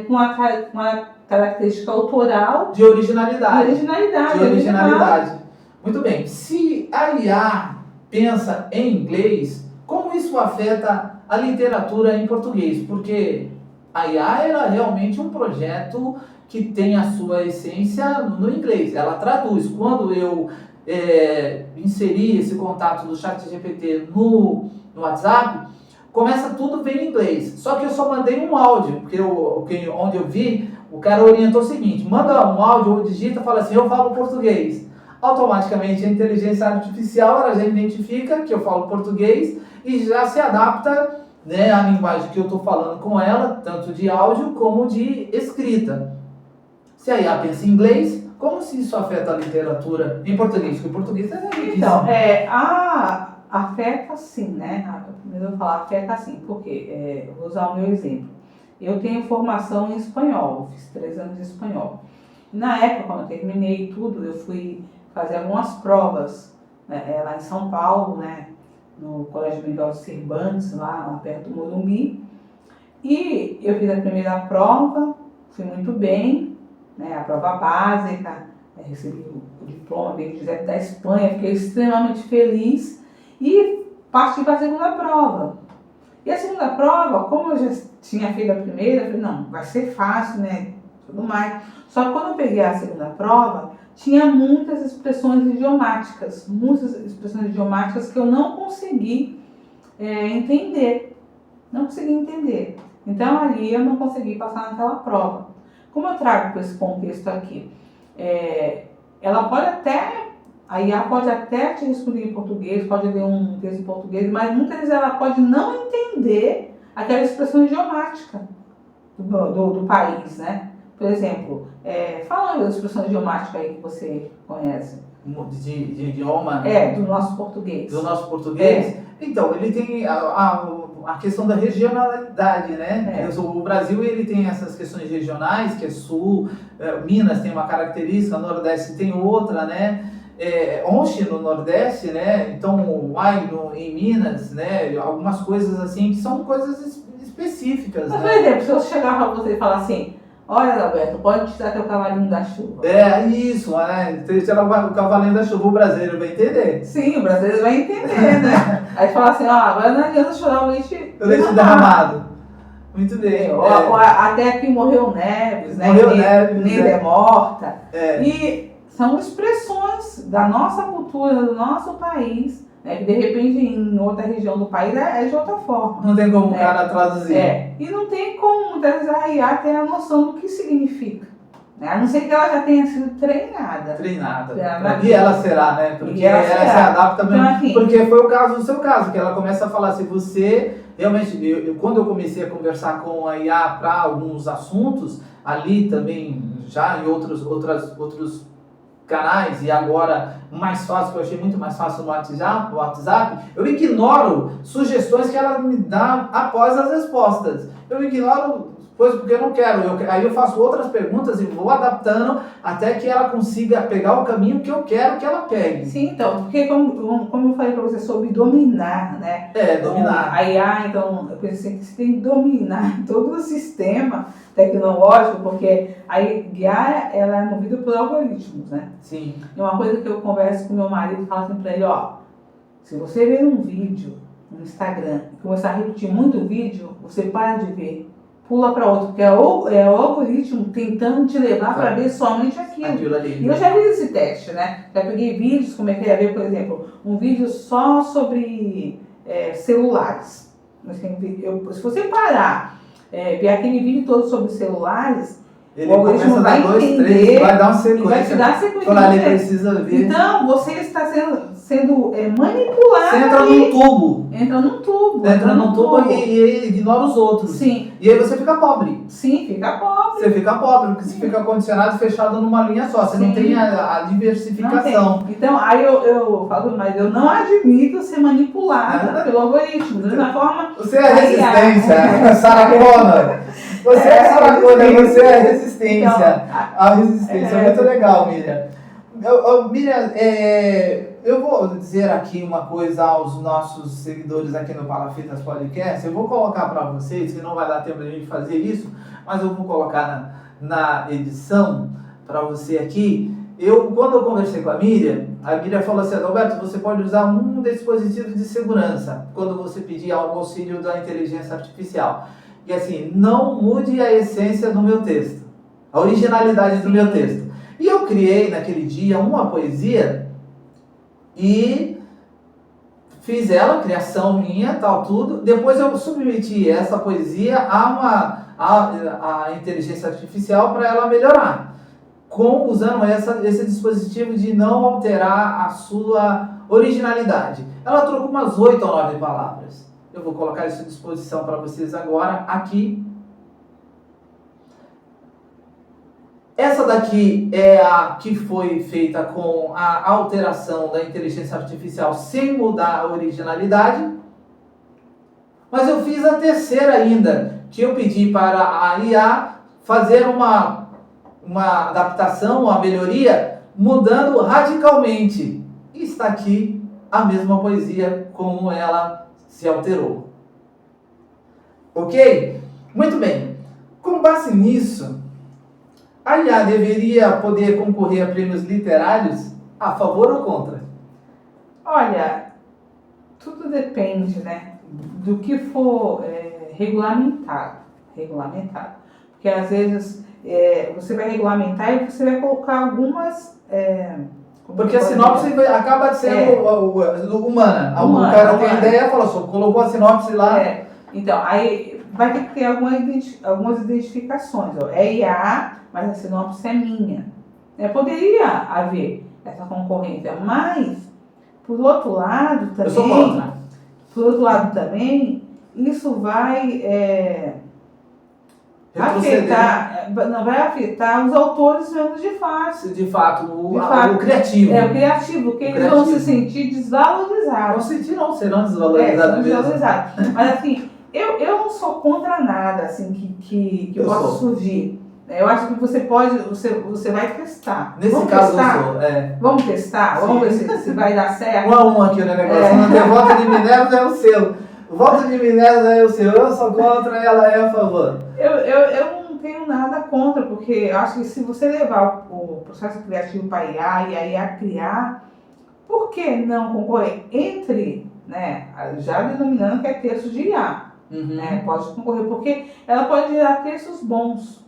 com uma característica autoral De originalidade. de originalidade. De originalidade. Muito bem. Se a IA pensa em inglês, como isso afeta a literatura em português? Porque a IA era realmente um projeto que tem a sua essência no inglês. Ela traduz. Quando eu inseri esse contato do ChatGPT no WhatsApp, começa tudo bem em inglês. Só que eu só mandei um áudio, porque onde eu vi, o cara orientou o seguinte: manda um áudio ou digita, fala assim, eu falo português. Automaticamente a inteligência artificial ela já identifica que eu falo português e já se adapta, né, à linguagem que eu estou falando com ela, tanto de áudio como de escrita. Se a IA pensa em inglês, como se isso afeta a literatura em português? Porque o português é riquíssimo. Então, afeta sim, né? Primeiro eu vou falar afeta sim, porque eu vou usar o meu exemplo. Eu tenho formação em espanhol, fiz 3 anos de espanhol. Na época, quando eu terminei tudo, eu fui fazer algumas provas, né, lá em São Paulo, né, no Colégio Miguel Cervantes, lá perto do Morumbi. E eu fiz a primeira prova, fui muito bem, né, a prova básica, recebi o diploma, veio direto da Espanha, fiquei extremamente feliz e parti para a segunda prova. E a segunda prova, como eu já tinha feito a primeira, eu falei, não, vai ser fácil, né, tudo mais. Só que quando eu peguei a segunda prova, tinha muitas expressões idiomáticas que eu não consegui entender. Não consegui entender. Então ali eu não consegui passar naquela prova. Como eu trago para esse contexto aqui? A IA pode até te responder em português, pode ler um texto em português, mas muitas vezes ela pode não entender aquela expressão idiomática do país, né? Por exemplo, fala uma expressão idiomática aí que você conhece. De idioma? Do nosso português. Do nosso português? Então, ele tem a questão da regionalidade, né? O Brasil ele tem essas questões regionais, que é sul, Minas tem uma característica, Nordeste tem outra, né? Onde no Nordeste, né? Então, em Minas, né? Algumas coisas assim que são coisas específicas. Mas, né? por exemplo, se eu chegar para você e falar assim, olha, Alberto, pode tirar teu cavalinho da chuva. Isso, né? Tirar o cavalinho da chuva, o brasileiro vai entender. Sim, o brasileiro vai entender, né? Aí fala assim, agora não adianta chorar o leite derramado. Muito bem. Até aqui morreu Neves, né? Neida é morta. E são expressões da nossa cultura, do nosso país, né, que de repente em outra região do país é de outra forma. Não tem como o cara traduzir. E não tem como muitas vezes a IA ter a noção do que significa. Né? A não ser que ela já tenha sido treinada. E ela será, né? Porque ela se adapta mesmo. Então, assim, porque foi o seu caso, que ela começa a falar assim, você... Realmente, quando eu comecei a conversar com a IA para alguns assuntos, ali também, já em outros canais, e agora mais fácil, que eu achei muito mais fácil no WhatsApp, eu ignoro sugestões que ela me dá após as respostas. Eu ignoro coisas porque eu não quero. Aí eu faço outras perguntas e vou adaptando até que ela consiga pegar o caminho que eu quero que ela pegue. Sim, então, porque como eu falei para você sobre dominar, né? Dominar. A IA, então, eu pensei que você tem que dominar todo o sistema tecnológico, porque a IA, ela é movida por algoritmos, né? Sim. E uma coisa que eu converso com meu marido, falo assim para ele, se você ver um vídeo no Instagram e começar a repetir muito o vídeo, você para de ver, pula para outro, porque é o algoritmo tentando te levar para ver somente aquilo. E eu já fiz esse teste, né? Já peguei vídeos, comecei a ver, por exemplo, um vídeo só sobre celulares. Se você parar, ver aquele vídeo todo sobre celulares, ele o algoritmo vai entender, vai dar uma sequência. Vai te dar sequência. Falar, ele precisa ver. Então, você está sendo manipulado. Você entra num tubo. Entra num tubo e ignora os outros. Sim. E aí você fica pobre. Sim, fica pobre. Você fica pobre, porque você fica condicionado e fechado numa linha só. Você não tem a diversificação. Não tem. Então, aí eu falo, mas eu não admito ser manipulada pelo algoritmo. Da mesma forma. Você é a resistência, Sarah Connor. Você é a Sarah Connor, você é a resistência. Então, a resistência é muito legal, Miriam. Miriam, eu vou dizer aqui uma coisa aos nossos seguidores aqui no Palafitas Podcast. Eu vou colocar para vocês, que não vai dar tempo de a gente fazer isso, mas eu vou colocar na edição para você aqui. Quando eu conversei com a Miriam falou assim: Roberto, você pode usar um dispositivo de segurança quando você pedir o auxílio da inteligência artificial. E assim, não mude a essência do meu texto, a originalidade do meu texto. E eu criei naquele dia uma poesia e fiz ela, criação minha, tal, tudo. Depois eu submeti essa poesia a inteligência artificial para ela melhorar, usando esse dispositivo de não alterar a sua originalidade. Ela trocou umas 8 ou 9 palavras. Eu vou colocar isso à disposição para vocês agora, aqui. Essa daqui é a que foi feita com a alteração da inteligência artificial sem mudar a originalidade. Mas eu fiz a terceira ainda, que eu pedi para a IA fazer uma adaptação, uma melhoria, mudando radicalmente. E está aqui a mesma poesia, como ela se alterou. Ok? Muito bem. Com base nisso, a IA deveria poder concorrer a prêmios literários, a favor ou contra? Olha, tudo depende, né, do que for regulamentado. Porque às vezes você vai regulamentar e você vai colocar algumas... porque a sinopse acaba sendo humana. O cara tem ideia e fala só, colocou a sinopse lá. Então, aí vai ter que ter algumas identificações. É IA, mas a sinopse é minha. Poderia haver essa concorrência, mas, por outro lado também... Eu sou contra. Por outro lado também, isso vai... vai afetar os autores mesmo de fato. O criativo. O criativo, porque eles vão se sentir desvalorizados. Serão desvalorizados mesmo. Mas assim, eu não sou contra nada assim, que possa surgir. Eu acho que você vai testar. Nesse caso eu sou. Vamos testar? Sim. Vamos ver se vai dar certo. 1 a 1 aqui no negócio. Não tem voto de Minerva, é o seu. Voto de Minerva é o seu. Eu sou contra, ela é a favor. Eu não tenho nada contra, porque eu acho que se você levar o processo criativo para a IA e a IA criar, por que não concorrer entre, né, já denominando que é texto de IA, né, pode concorrer, porque ela pode gerar textos bons,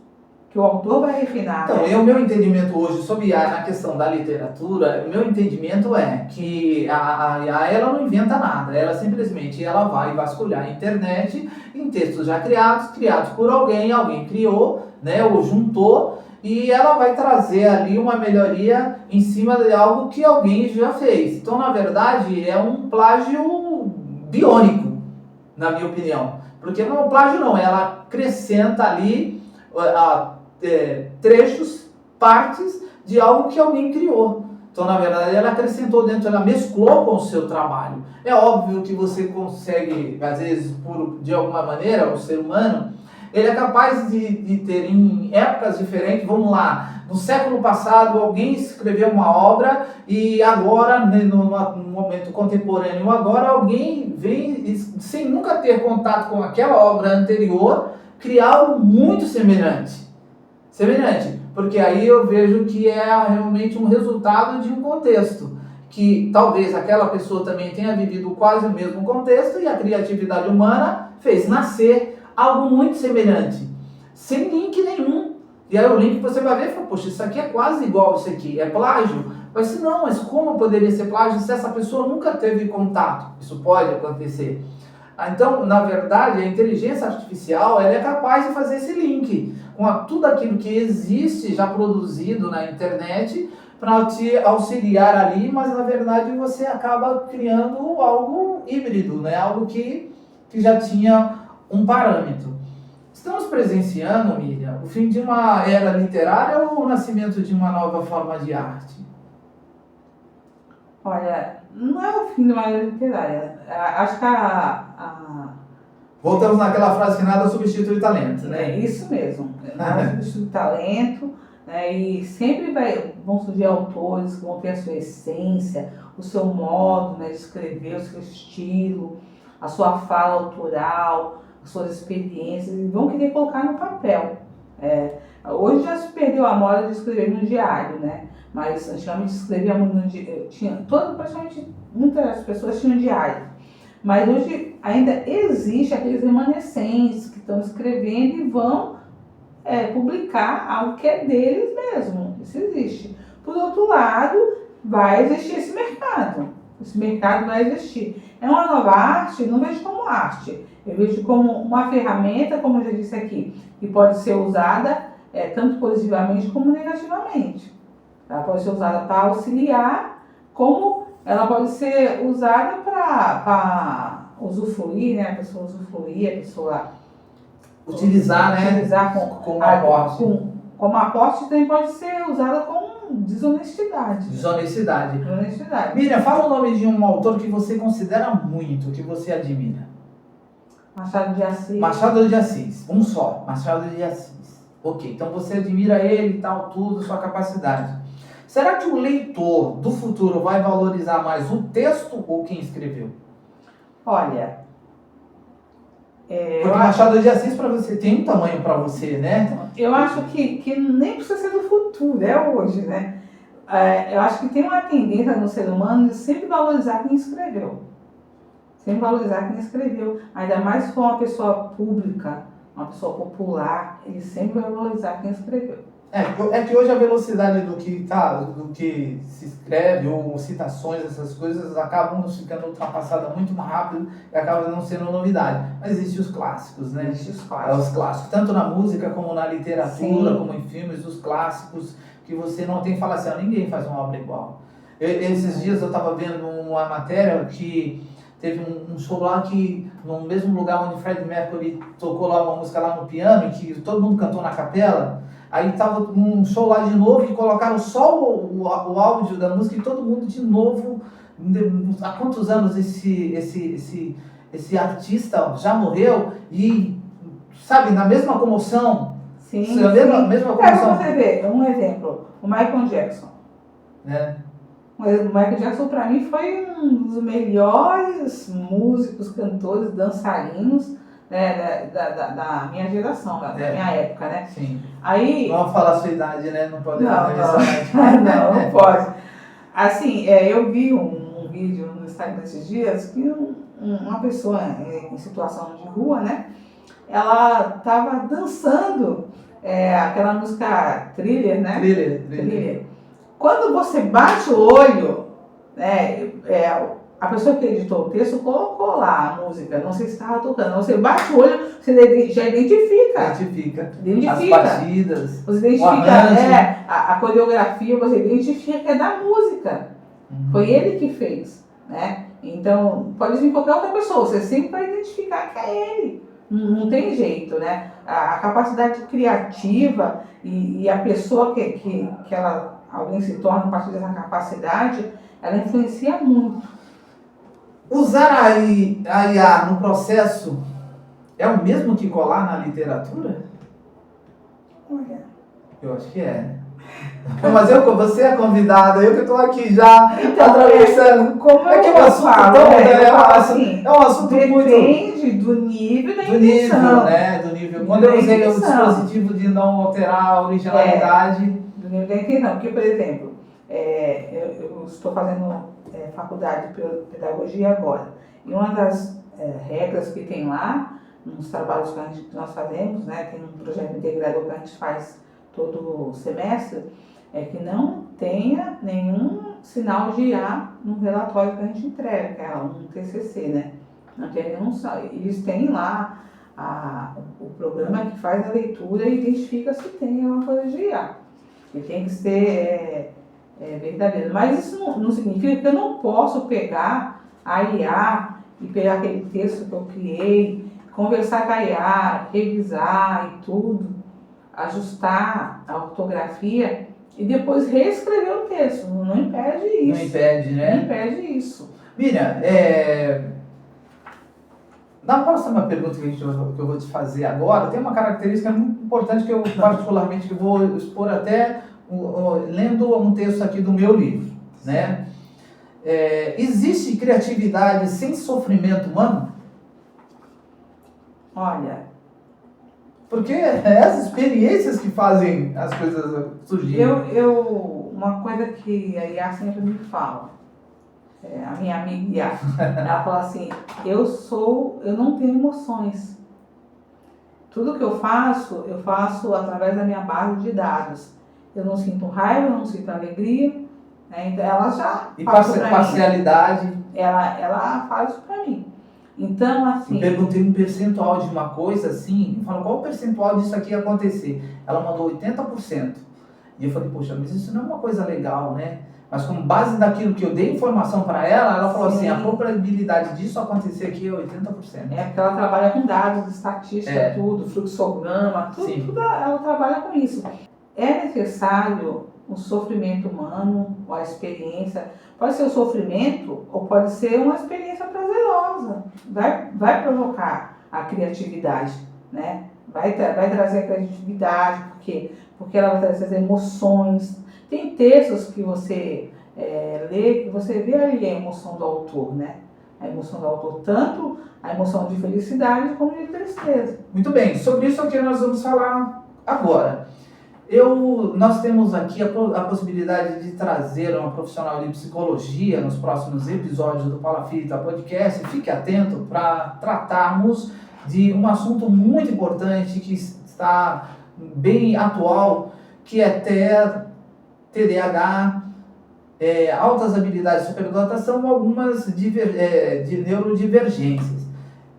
que o autor vai refinar. Então, o meu entendimento hoje sobre IA na questão da literatura, o meu entendimento é que a IA ela não inventa nada, ela simplesmente vai vasculhar a internet em textos já criados por alguém criou, né, ou juntou, e ela vai trazer ali uma melhoria em cima de algo que alguém já fez. Então, na verdade, é um plágio biônico, na minha opinião. Porque não é um plágio não, ela acrescenta ali trechos, partes de algo que alguém criou. Então, na verdade, ela acrescentou dentro, ela mesclou com o seu trabalho. É óbvio que você consegue, às vezes, de alguma maneira, o ser humano, ele é capaz de ter em épocas diferentes, vamos lá, no século passado alguém escreveu uma obra e agora, no momento contemporâneo, agora alguém vem, sem nunca ter contato com aquela obra anterior, criar algo muito semelhante, porque aí eu vejo que é realmente um resultado de um contexto, que talvez aquela pessoa também tenha vivido quase o mesmo contexto e a criatividade humana fez nascer algo muito semelhante, sem link nenhum. E aí o link você vai ver e fala, poxa, isso aqui é quase igual isso aqui, é plágio? Mas não, mas como poderia ser plágio se essa pessoa nunca teve contato? Isso pode acontecer. Então, na verdade, a inteligência artificial ela é capaz de fazer esse link com tudo aquilo que existe já produzido na internet para te auxiliar ali, mas na verdade você acaba criando algo híbrido, né? Algo que já tinha um parâmetro. Estamos presenciando, Miriam, o fim de uma era literária ou o nascimento de uma nova forma de arte? Olha, não é o fim de uma era literária. Acho que Voltamos naquela frase que nada substitui talento, né? É isso mesmo. Nada substitui talento. né? E sempre vão surgir autores que vão ter a sua essência, o seu modo, né, de escrever, o seu estilo, a sua fala autoral, as suas experiências, e vão querer colocar no papel. Hoje já se perdeu a moda de escrever no diário, né? Mas antigamente escrevia muito no diário, praticamente muitas pessoas tinham diário. Mas hoje ainda existe aqueles remanescentes que estão escrevendo e vão publicar algo que é deles mesmo. Isso existe. Por outro lado, vai existir esse mercado. Esse mercado vai existir. É uma nova arte, não vejo como arte. Eu vejo como uma ferramenta, como eu já disse aqui, que pode ser usada tanto positivamente como negativamente. Ela pode ser usada para auxiliar, como ela pode ser usada para usufruir, né? A pessoa usufruir, a pessoa utilizar, né? Utilizar como aporte. Como aporte também pode ser usada com desonestidade. Desonestidade. Miriam, fala o nome de um autor que você considera muito, que você admira. Machado de Assis. Machado de Assis. Um só. Machado de Assis. Ok, então você admira ele e tal, tudo, sua capacidade. Será que o leitor do futuro vai valorizar mais o texto ou quem escreveu? Olha, porque Machado de Assis para você tem um tamanho para você, né? Eu acho que nem precisa ser do futuro, é hoje, né? Eu acho que tem uma tendência no ser humano de sempre valorizar quem escreveu. Sempre valorizar quem escreveu. Ainda mais se for uma pessoa pública, uma pessoa popular, ele sempre vai valorizar quem escreveu. É que hoje a velocidade do que se escreve, ou citações, essas coisas, acabam ficando ultrapassadas muito mais rápido e acabam não sendo novidade. Mas existem os clássicos, né? Existem os clássicos. Os clássicos, tanto na música como na literatura, sim, como em filmes, os clássicos, que você não tem fala assim, ninguém faz uma obra igual. Esses dias eu estava vendo uma matéria que teve um show lá que, no mesmo lugar onde Freddie Mercury tocou lá uma música lá no piano, e que todo mundo cantou na capela. Aí tava um show lá de novo e colocaram só o áudio da música e todo mundo de novo. Há quantos anos esse artista já morreu e, sabe, na mesma comoção? Sim, a mesma comoção. Você vê, um exemplo, o Michael Jackson. O Michael Jackson, para mim, foi um dos melhores músicos, cantores, dançarinos, né, da minha geração, da minha época, né? Sim. Aí, não vamos falar a sua idade, né? Não pode não pode. Assim, eu vi um vídeo no Instagram esses dias que uma pessoa em situação de rua, né? Ela estava dançando aquela música Thriller, né? Thriller. Quando você bate o olho, né? A pessoa que editou o texto colocou lá a música, não sei se estava tocando. Você bate o olho, você já identifica. As batidas. Você identifica a coreografia, você identifica que é da música. Foi ele que fez, né? Então, pode vir qualquer outra pessoa, você sempre vai identificar que é ele. Não tem jeito, né? A capacidade criativa e a pessoa que alguém se torna a partir dessa capacidade, ela influencia muito. Usar a IA no processo é o mesmo que colar na literatura? Olha. Eu acho que é. Mas você é convidada, eu que estou aqui já atravessando. Como é que o assunto é um assunto muito. Depende do nível da intenção. Nível, né? Do nível. Quando eu usei o dispositivo de não alterar a originalidade. Do nível da intenção. Porque, por exemplo, eu estou fazendo faculdade de pedagogia agora. E uma das regras que tem lá, nos trabalhos que nós fazemos, né, tem um projeto integrador que a gente faz todo semestre, é que não tenha nenhum sinal de IA no relatório que a gente entrega, que é um TCC, né? Não tem nenhum sinal. Eles têm lá o programa que faz a leitura e identifica se tem alguma coisa de IA. E tem que ser verdadeiro. Mas isso não significa que eu não posso pegar a IA e pegar aquele texto que eu criei, conversar com a IA, revisar e tudo, ajustar a ortografia e depois reescrever o texto. Não impede isso. Não impede, né? Não impede isso. Miriam, Na próxima pergunta que eu vou te fazer agora, tem uma característica muito importante que eu particularmente vou expor até lendo um texto aqui do meu livro, né? Existe criatividade sem sofrimento humano? Olha, porque é as experiências que fazem as coisas surgirem. Uma coisa que a IA sempre me fala, a minha amiga IA, ela fala assim, eu não tenho emoções. Tudo que eu faço através da minha base de dados. Eu não sinto raiva, eu não sinto alegria, né? Então ela já faz isso pra parcialidade. mim. Ela faz isso pra mim. Então, assim... Eu perguntei um percentual de uma coisa assim, eu falo, qual o percentual disso aqui ia acontecer? Ela mandou 80%. E eu falei, poxa, mas isso não é uma coisa legal, né? Mas com base daquilo que eu dei informação para ela falou Sim. assim, a probabilidade disso acontecer aqui é 80%. Porque ela trabalha com dados, estatística, tudo, fluxograma, tudo ela trabalha com isso. É necessário o sofrimento humano, ou a experiência, pode ser o sofrimento ou pode ser uma experiência prazerosa, vai provocar a criatividade, né? Vai trazer a criatividade, porque ela vai trazer as emoções. Tem textos que você lê, que você vê ali a emoção do autor, né? A emoção do autor, tanto a emoção de felicidade como de tristeza. Muito bem, sobre isso é o que nós vamos falar agora. Nós temos aqui a possibilidade de trazer uma profissional de psicologia nos próximos episódios do Palafita Podcast. Fique atento para tratarmos de um assunto muito importante que está bem atual, que é TDAH, altas habilidades de superdotação, algumas de neurodivergências.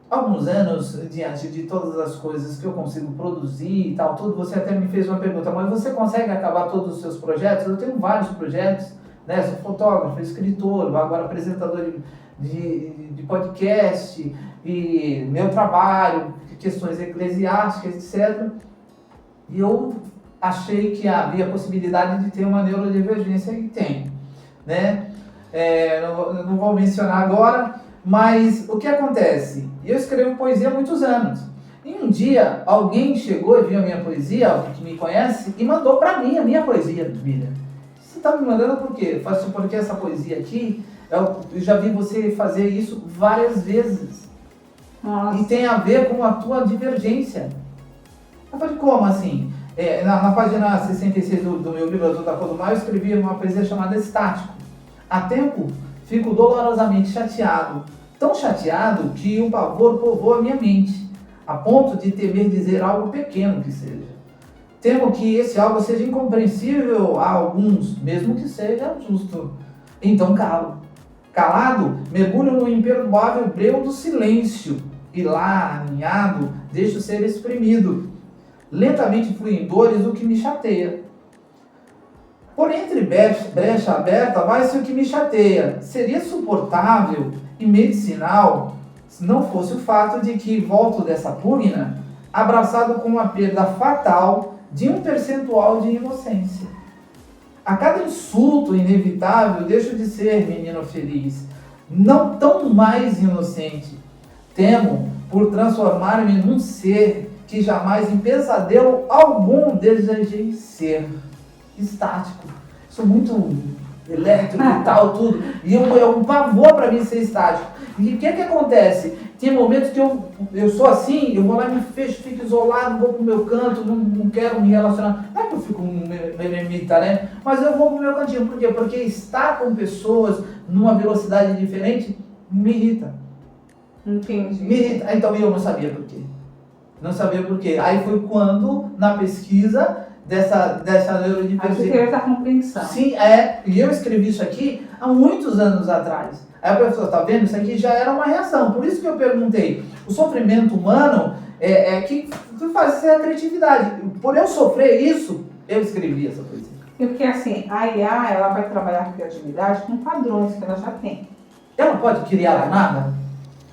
Alguns anos, diante de todas as coisas que eu consigo produzir e tal, tudo, você até me fez uma pergunta, mas você consegue acabar todos os seus projetos? Eu tenho vários projetos, né? Sou fotógrafo, escritor, agora apresentador de podcast, e meu trabalho, questões eclesiásticas, etc. E eu achei que havia possibilidade de ter uma neurodivergência e tem, né? Não vou mencionar agora, mas o que acontece? Eu escrevo poesia há muitos anos. E um dia, alguém chegou e viu a minha poesia, alguém que me conhece, e mandou para mim a minha poesia, Miriam. Você está me mandando por quê? Porque essa poesia aqui, eu já vi você fazer isso várias vezes. Nossa. E tem a ver com a tua divergência. Eu falei, como assim? Na página 66 do meu livro, Azul da Cor do Mar, eu escrevi uma poesia chamada Estático. Há tempo, fico dolorosamente chateado. Tão chateado que o pavor povoa minha mente, a ponto de temer dizer algo pequeno que seja. Temo que esse algo seja incompreensível a alguns, mesmo que seja justo. Então calo. Calado, mergulho no imperdoável breu do silêncio, e lá, aninhado, deixo ser exprimido. Lentamente flui em dores o que me chateia. Por entre brecha aberta vai-se o que me chateia. Seria suportável e medicinal se não fosse o fato de que volto dessa pugna abraçado com uma perda fatal de um percentual de inocência. A cada insulto inevitável deixo de ser menino feliz, não tão mais inocente. Temo por transformar-me num ser que jamais em pesadelo algum desejei ser. Estático. Sou muito elétrico e tal, tudo. E é um pavor para mim ser estático. E o que acontece? Tem momentos que eu sou assim, eu vou lá e me fecho, fico isolado, vou pro meu canto, não quero me relacionar. Não é que eu fico um eremita, né? Mas eu vou pro meu cantinho. Por quê? Porque estar com pessoas numa velocidade diferente me irrita. Entendi. Me irrita. Então eu não sabia por quê. Não sabia por quê. Aí foi quando, na pesquisa dessa neurodivergência... Aí você teve essa compreensão. Sim, e eu escrevi isso aqui há muitos anos atrás. Aí a pessoa está vendo, isso aqui já era uma reação. Por isso que eu perguntei. O sofrimento humano que faz ser a criatividade. Por eu sofrer isso, eu escrevi essa poesia. Porque assim, a IA ela vai trabalhar a criatividade com padrões que ela já tem. Ela pode criar do nada?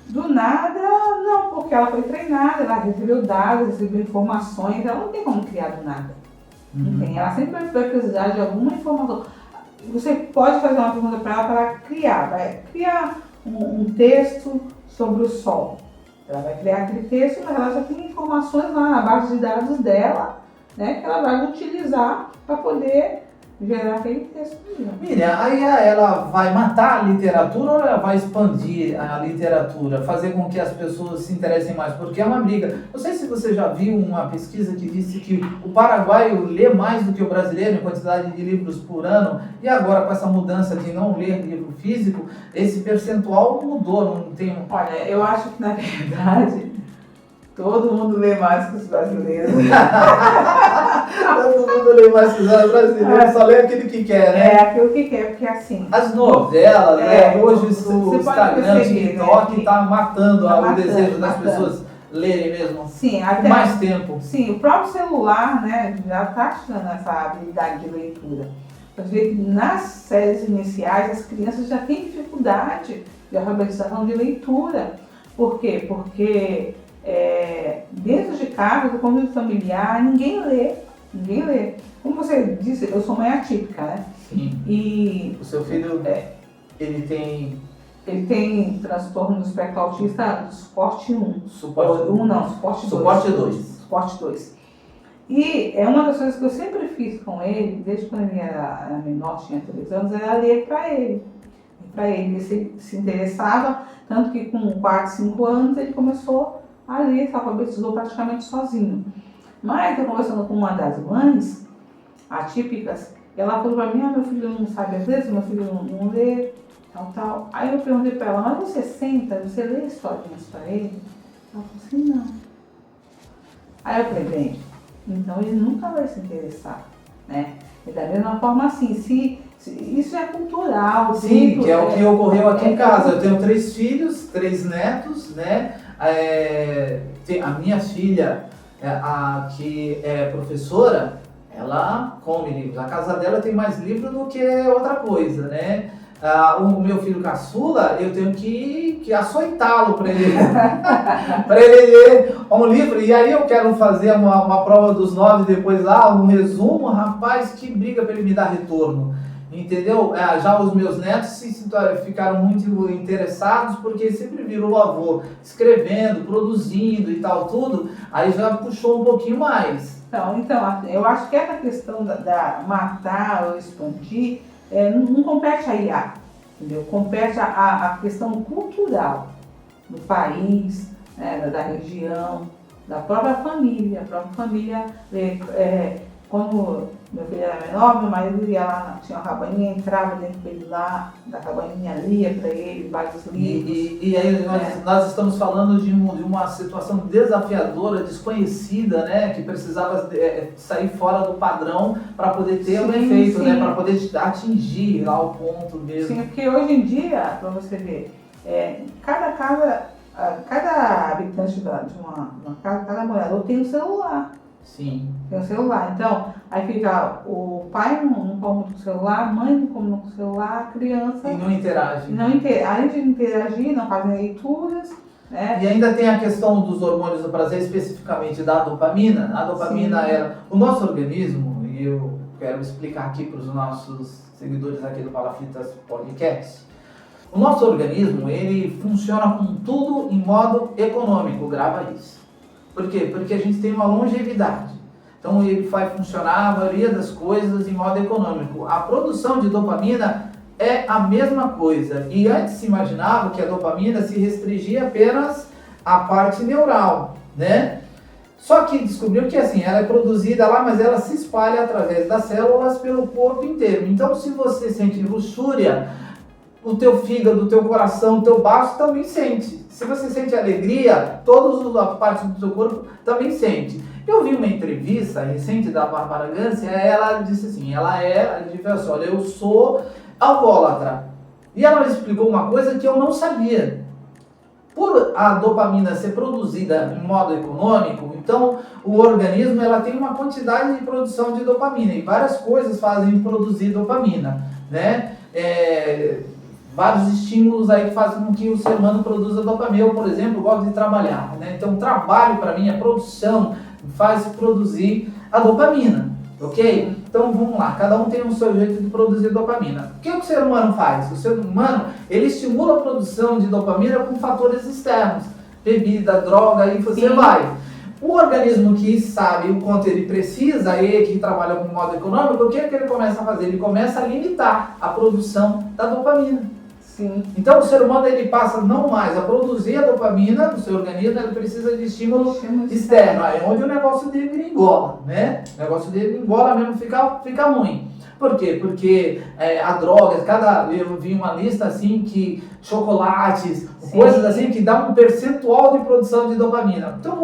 Do nada, não, porque ela foi treinada, ela recebeu dados, recebeu informações, ela não tem como criar do nada. Não tem. Ela sempre vai precisar de alguma informação. Você pode fazer uma pergunta para ela para criar. Vai criar um texto sobre o sol. Ela vai criar aquele texto, mas ela já tem informações lá na base de dados dela, né, que ela vai utilizar para poder gerar aquele texto. Miriam, aí ela vai matar a literatura ou ela vai expandir a literatura, fazer com que as pessoas se interessem mais? Porque é uma briga. Não sei se você já viu uma pesquisa que disse que o paraguaio lê mais do que o brasileiro em quantidade de livros por ano, e agora com essa mudança de não ler livro físico, esse percentual mudou, não tem... Olha, eu acho que na verdade todo mundo lê mais que os brasileiros. Todo mundo lê mais que os brasileiros, só lê aquilo que quer, né? É, aquilo que quer, porque assim... As novelas, né? Hoje o Instagram, o TikTok né? Tá matando o desejo das matando. Pessoas lerem mesmo. Sim, com até mais tempo. Sim, o próprio celular, né, já está tirando essa habilidade de leitura. Você vê que nas séries iniciais as crianças já têm dificuldade de alfabetização de leitura. Por quê? Porque dentro de casa, do convívio familiar, ninguém lê. Como você disse, eu sou mãe atípica, né? Sim. E o seu filho, ele tem transtorno do espectro autista do suporte 1. Suporte 1 não, suporte 2. Suporte 2. Suporte 2. E é uma das coisas que eu sempre fiz com ele, desde quando ele era menor, tinha 3 anos, era ler para ele. Ele se interessava, tanto que com 4, 5 anos ele começou a ler, se alfabetizou praticamente sozinho. Mas eu conversando com uma das mães atípicas, ela falou para mim, meu filho não sabe às vezes, meu filho não lê, tal. Aí eu perguntei para ela, mas você senta, você lê historinhas para ele? Ela falou assim, não. Aí eu falei, bem, então ele nunca vai se interessar, né? E da mesma forma assim, se isso é cultural. Sim, que é o que ocorreu aqui em casa. Eu tenho 3 filhos, 3 netos, né? A minha filha, que é professora, ela come livros. A casa dela tem mais livro do que outra coisa, né? O meu filho caçula, eu tenho que açoitá-lo para ele, ler um livro. E aí eu quero fazer uma prova dos 9 depois lá, um resumo. Rapaz, que briga para ele me dar retorno. Entendeu? Já os meus netos ficaram muito interessados porque sempre viram o avô escrevendo, produzindo e tal, tudo. Aí já puxou um pouquinho mais. Então eu acho que essa questão da matar ou expandir não compete a IA, entendeu? Compete a questão cultural do país, né, da região, da própria família. A própria família, quando meu filho era menor, meu marido ia lá, tinha uma cabaninha, entrava dentro dele lá, da cabaninha, lia para ele vários livros. E aí nós estamos falando de uma situação desafiadora, desconhecida, né? Que precisava sair fora do padrão para poder ter um efeito, né? Para poder atingir lá o ponto mesmo. Sim, porque hoje em dia, para você ver, cada habitante de uma casa, cada morador tem um celular. Sim. Tem um celular. Então, aí fica o pai não come com o celular, a mãe não come com o celular, a criança... E não interage. Além de interagir, não fazem leituras, né? E ainda tem a questão dos hormônios do prazer, especificamente da dopamina. A dopamina o nosso organismo, e eu quero explicar aqui para os nossos seguidores aqui do Palafitas Podcast. O nosso organismo, ele funciona com tudo em modo econômico, grava isso. Por quê? Porque a gente tem uma longevidade. Então ele vai funcionar a maioria das coisas em modo econômico. A produção de dopamina é a mesma coisa. E antes se imaginava que a dopamina se restringia apenas à parte neural, né? Só que descobriu que assim, ela é produzida lá, mas ela se espalha através das células pelo corpo inteiro. Então se você sente luxúria, o teu fígado, o teu coração, o teu baço também sente. Se você sente alegria, todas as partes do teu corpo também sente. Eu vi uma entrevista recente da Bárbara Gância, ela disse assim, ela disse assim, olha, eu sou alcoólatra. E ela explicou uma coisa que eu não sabia. Por a dopamina ser produzida em modo econômico, então o organismo ela tem uma quantidade de produção de dopamina. E várias coisas fazem produzir dopamina, né? Vários estímulos aí que fazem com que o ser humano produza dopamina. Eu, por exemplo, gosto de trabalhar, né? Então, o trabalho, para mim, a produção, faz produzir a dopamina, ok? Então, vamos lá. Cada um tem o seu jeito de produzir dopamina. O que o ser humano faz? O ser humano, ele estimula a produção de dopamina com fatores externos. bebida, droga, e você Sim. vai. O organismo que sabe o quanto ele precisa, ele que trabalha com modo econômico, o que é que ele começa a fazer? Ele começa a limitar a produção da dopamina. Sim. Então o ser humano ele passa não mais a produzir a dopamina no seu organismo, ele precisa de estímulo externo. Aí é onde o negócio dele engola, né? O negócio dele engola mesmo, fica ruim. Por quê? Porque a droga, eu vi uma lista assim que chocolates, Sim. coisas assim que dá um percentual de produção de dopamina. Então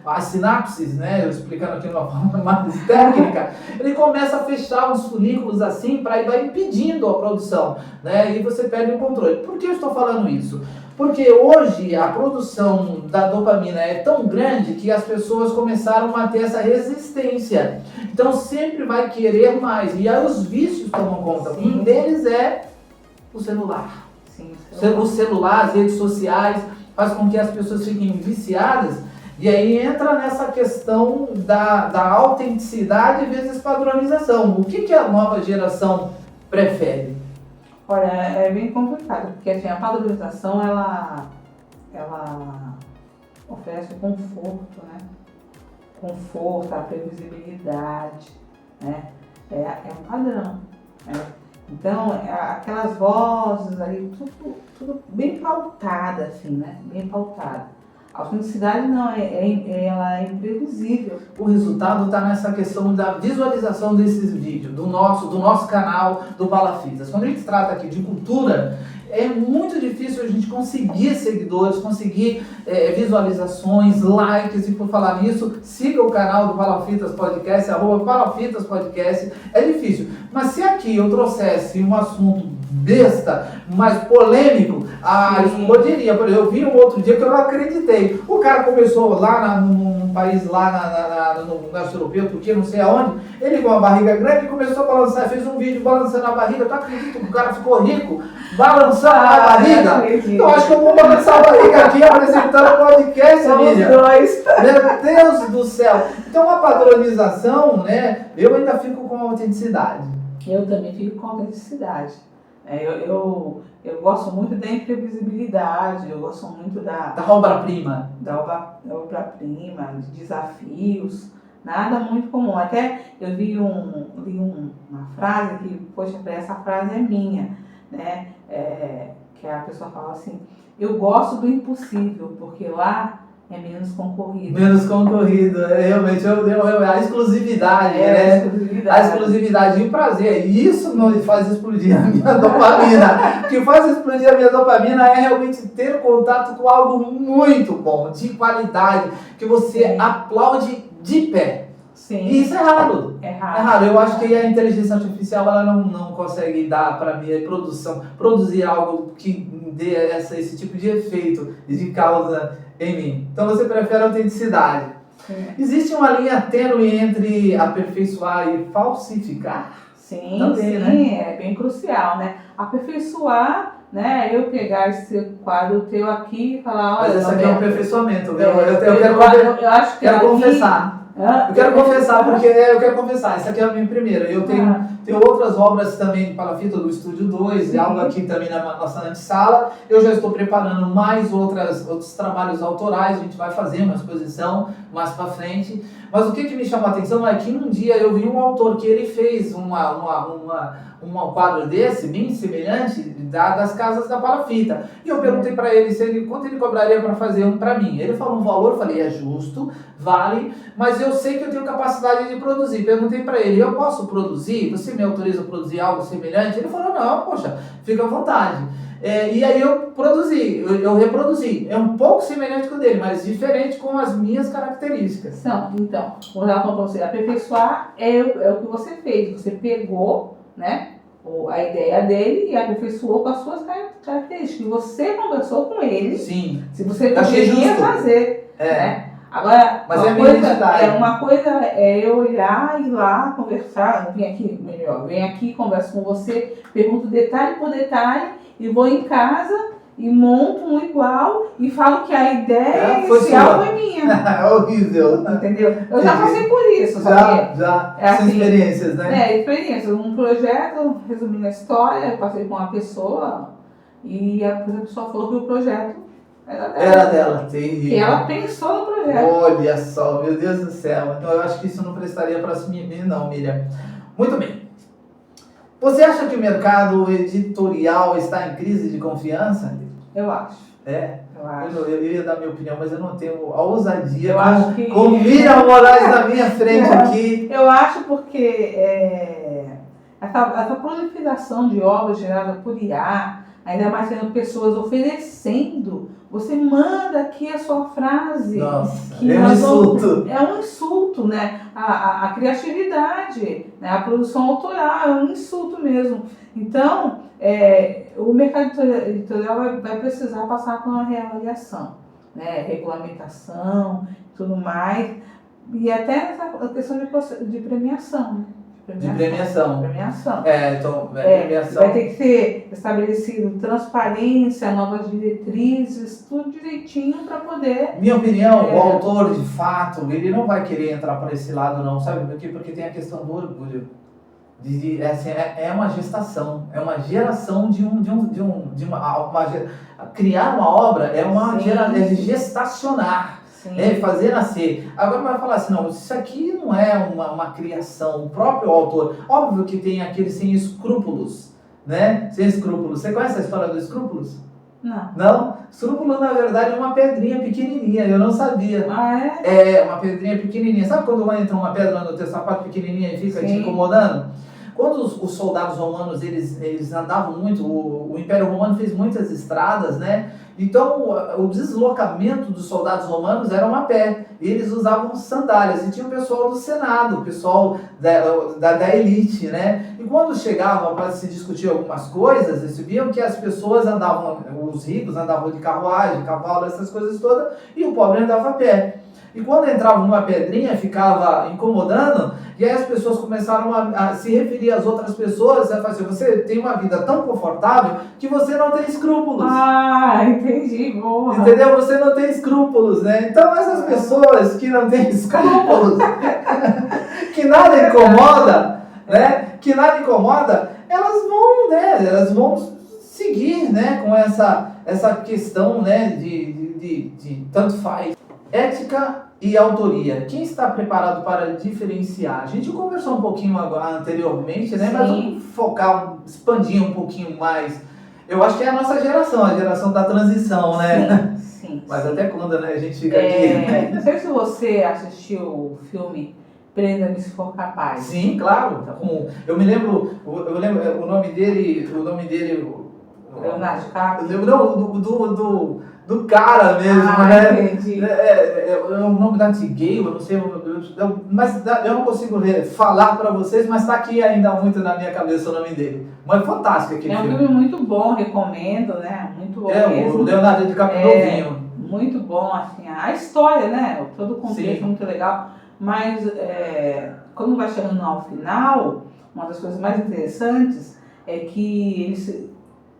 as sinapses, né, eu explicando aqui de uma forma mais técnica, ele começa a fechar os folículos assim para ir vai impedindo a produção, né? E você perde o controle. Por que eu estou falando isso? Porque hoje a produção da dopamina é tão grande que as pessoas começaram a ter essa resistência. Então sempre vai querer mais. E aí os vícios tomam conta. Sim. Um deles é o celular. Sim, O celular, as redes sociais, faz com que as pessoas fiquem viciadas. E aí entra nessa questão da autenticidade vezes padronização. O que a nova geração prefere? Olha, é bem complicado, porque assim, a padronização, ela oferece conforto, né? Conforto, a previsibilidade, né? É um padrão, né? Então, aquelas vozes ali, tudo bem pautada, assim, né? Bem pautada. A autenticidade não, ela é imprevisível. O resultado está nessa questão da visualização desses vídeos, do nosso canal, do Palafitas. Quando a gente trata aqui de cultura, é muito difícil a gente conseguir seguidores, conseguir visualizações, likes, e por falar nisso, siga o canal do Palafitas Podcast, @Palafitas Podcast. É difícil, mas se aqui eu trouxesse um assunto besta, mais polêmico, eu poderia. Eu vi um outro dia que eu não acreditei. O cara começou lá num país lá no leste europeu, porque não sei aonde, ele com uma barriga grande começou a balançar, fez um vídeo balançando a barriga. Tu acredita que o cara ficou rico balançando a barriga? Então acho que eu vou balançar a barriga aqui apresentando o podcast, Miriam. Meu Deus do céu. Então a padronização, né, eu ainda fico com a autenticidade. Eu também fico com a autenticidade. Eu gosto muito da imprevisibilidade, eu gosto muito da obra-prima. Da obra-prima, de desafios, nada muito comum. Até eu li uma frase que, poxa, essa frase é minha, né? Que a pessoa fala assim: eu gosto do impossível, porque lá é menos concorrido. Menos concorrido, realmente, a exclusividade, né? A exclusividade e o prazer. E isso não faz explodir a minha dopamina. O que faz explodir a minha dopamina é realmente ter contato com algo muito bom, de qualidade, que você aplaude de pé. Sim. E isso é raro. É raro. É raro. Eu acho que a inteligência artificial ela não consegue dar para mim produzir algo que dê esse tipo de efeito e de causa em mim. Então você prefere a autenticidade. Sim. Existe uma linha tênue entre aperfeiçoar e falsificar? Sim, também, sim, né? É bem crucial, né? Aperfeiçoar, né? Eu pegar esse quadro teu aqui e falar, olha... Mas esse aqui é um aperfeiçoamento, viu? Eu acho que quero confessar. Eu quero confessar, porque eu quero confessar, essa aqui é a minha primeira. Eu tenho outras obras também de palafita do Estúdio 2, e algo aqui também na nossa antessala. Eu já estou preparando mais outros trabalhos autorais, a gente vai fazer uma exposição mais para frente. Mas o que me chamou a atenção é que um dia eu vi um autor que ele fez um quadro desse, bem semelhante, das casas da palafita. E eu perguntei para ele quanto ele cobraria para fazer um para mim. Ele falou um valor, eu falei, é justo, vale, mas eu sei que eu tenho capacidade de produzir. Perguntei para ele, eu posso produzir? Você me autoriza a produzir algo semelhante? Ele falou, não, poxa, fica à vontade. E aí eu reproduzi. É um pouco semelhante com o dele, mas diferente com as minhas características. Então, quando ela falou para você, aperfeiçoar é o que você fez. Você pegou, né, a ideia dele e aperfeiçoou com as suas características. Você conversou com ele. Sim. Se você poderia fazer, né? Agora, mas uma coisa é eu olhar, ir lá, conversar, vem aqui, converso com você, pergunto detalhe por detalhe e vou em casa e monto um igual e falo que a ideia inicial foi minha. É horrível. Entendeu? Eu já passei por isso, sabe? Já. São assim, experiências, né? Experiências. Um projeto, resumindo a história, eu passei com uma pessoa e a pessoa falou que o projeto Era dela, terrível. E ela pensou no projeto. Olha só, meu Deus do céu. Então eu acho que isso não prestaria para assumir, não, Miriam. Muito bem. Você acha que o mercado editorial está em crise de confiança? Eu acho. É? Eu acho. Eu ia dar minha opinião, mas eu não tenho a ousadia Eu acho que... com Miriam Moraes na minha frente aqui. Eu acho porque essa proliferação de obras geradas por IA, ainda mais tendo pessoas oferecendo, você manda aqui a sua frase. Nossa, que é um insulto. É um insulto, né? A criatividade, né? A produção autoral, é um insulto mesmo. Então, o mercado editorial vai precisar passar por uma reavaliação, né? Regulamentação e tudo mais. E até essa questão de premiação, né? De premiação. Premiação. Então, premiação. Vai ter que ser estabelecido transparência, novas diretrizes, tudo direitinho para poder... Minha opinião, o autor, de fato, ele não vai querer entrar para esse lado, não, sabe por quê? Porque tem a questão do orgulho. É uma gestação, é uma geração criar uma obra é é gestacionar. É fazer nascer. Agora vai falar assim, não, isso aqui não é uma criação, o próprio autor. Óbvio que tem aqueles sem escrúpulos, né? Sem escrúpulos. Você conhece a história dos escrúpulos? Não. Não? Escrúpulo, na verdade, é uma pedrinha pequenininha, eu não sabia. Ah, é? É, uma pedrinha pequenininha. Sabe quando entra uma pedra no teu sapato pequenininha e fica te incomodando? Quando os soldados romanos, eles andavam muito, o Império Romano fez muitas estradas, né? Então, o deslocamento dos soldados romanos era a pé. E eles usavam sandálias. E tinha o pessoal do Senado, o pessoal da elite, né? E quando chegavam para se discutir algumas coisas, eles viam que as pessoas andavam, os ricos andavam de carruagem, cavalo, essas coisas todas, e o pobre andava a pé. E quando entrava numa pedrinha, ficava incomodando, e aí as pessoas começaram a se referir às outras pessoas, a falar assim, você tem uma vida tão confortável que você não tem escrúpulos. Ah, entendi, boa. Entendeu? Você não tem escrúpulos, né? Então essas pessoas que não têm escrúpulos, que nada incomoda, né? Que nada incomoda, elas vão seguir, né? Com essa questão, né? De tanto faz. Ética e autoria. Quem está preparado para diferenciar? A gente conversou um pouquinho anteriormente, né? Sim. Mas vamos focar, expandir um pouquinho mais. Eu acho que é a nossa geração, a geração da transição, né? Sim. Mas até quando, né? A gente fica aqui. Não sei se você assistiu o filme Prenda-me se for capaz. Sim, claro. Eu me lembro o nome dele. Leonardo DiCaprio. Não, do cara mesmo, né? Entendi. O nome da Tigay, eu não sei, mas eu não consigo falar para vocês, mas está aqui ainda muito na minha cabeça o nome dele. Mas é fantástico aquele filme. É um filme muito bom, recomendo, né? Muito bom mesmo. O Leonardo DiCaprio novinho. Muito bom, assim, a história, né? Todo o contexto é muito legal, mas quando vai chegando ao final, uma das coisas mais interessantes é que eles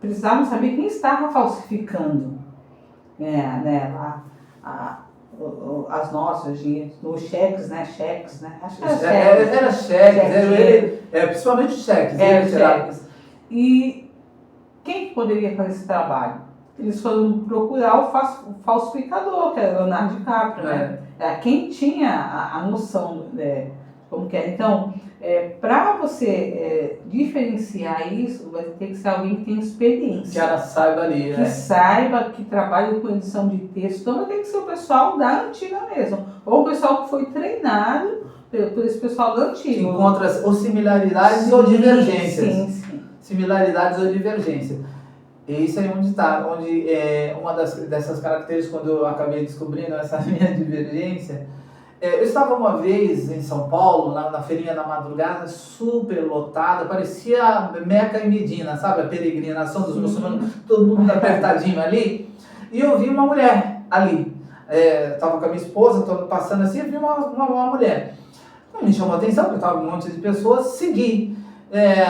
precisavam saber quem estava falsificando. As notas, os cheques, né? Acho que era cheques, principalmente cheques. Cheques. E quem poderia fazer esse trabalho? Eles foram procurar o falsificador, que era o Leonardo DiCaprio, né? Quem tinha a noção como que é. Então, para você diferenciar isso, vai ter que ser alguém que tenha experiência. Que ela saiba ali, que saiba, que trabalhe com edição de texto. Então, vai ter que ser o pessoal da antiga mesmo. Ou o pessoal que foi treinado por esse pessoal da antiga. Que encontra ou similaridades ou divergências. Sim. Similaridades ou divergências. E isso aí onde uma dessas características, quando eu acabei descobrindo essa minha divergência. Eu estava uma vez em São Paulo, na feirinha da madrugada, super lotada, parecia Meca e Medina, sabe? A peregrinação dos muçulmanos, todo mundo apertadinho ali. E eu vi uma mulher ali. Estava com a minha esposa, estou passando assim, eu vi uma mulher. Não me chamou a atenção, porque estava um monte de pessoas, segui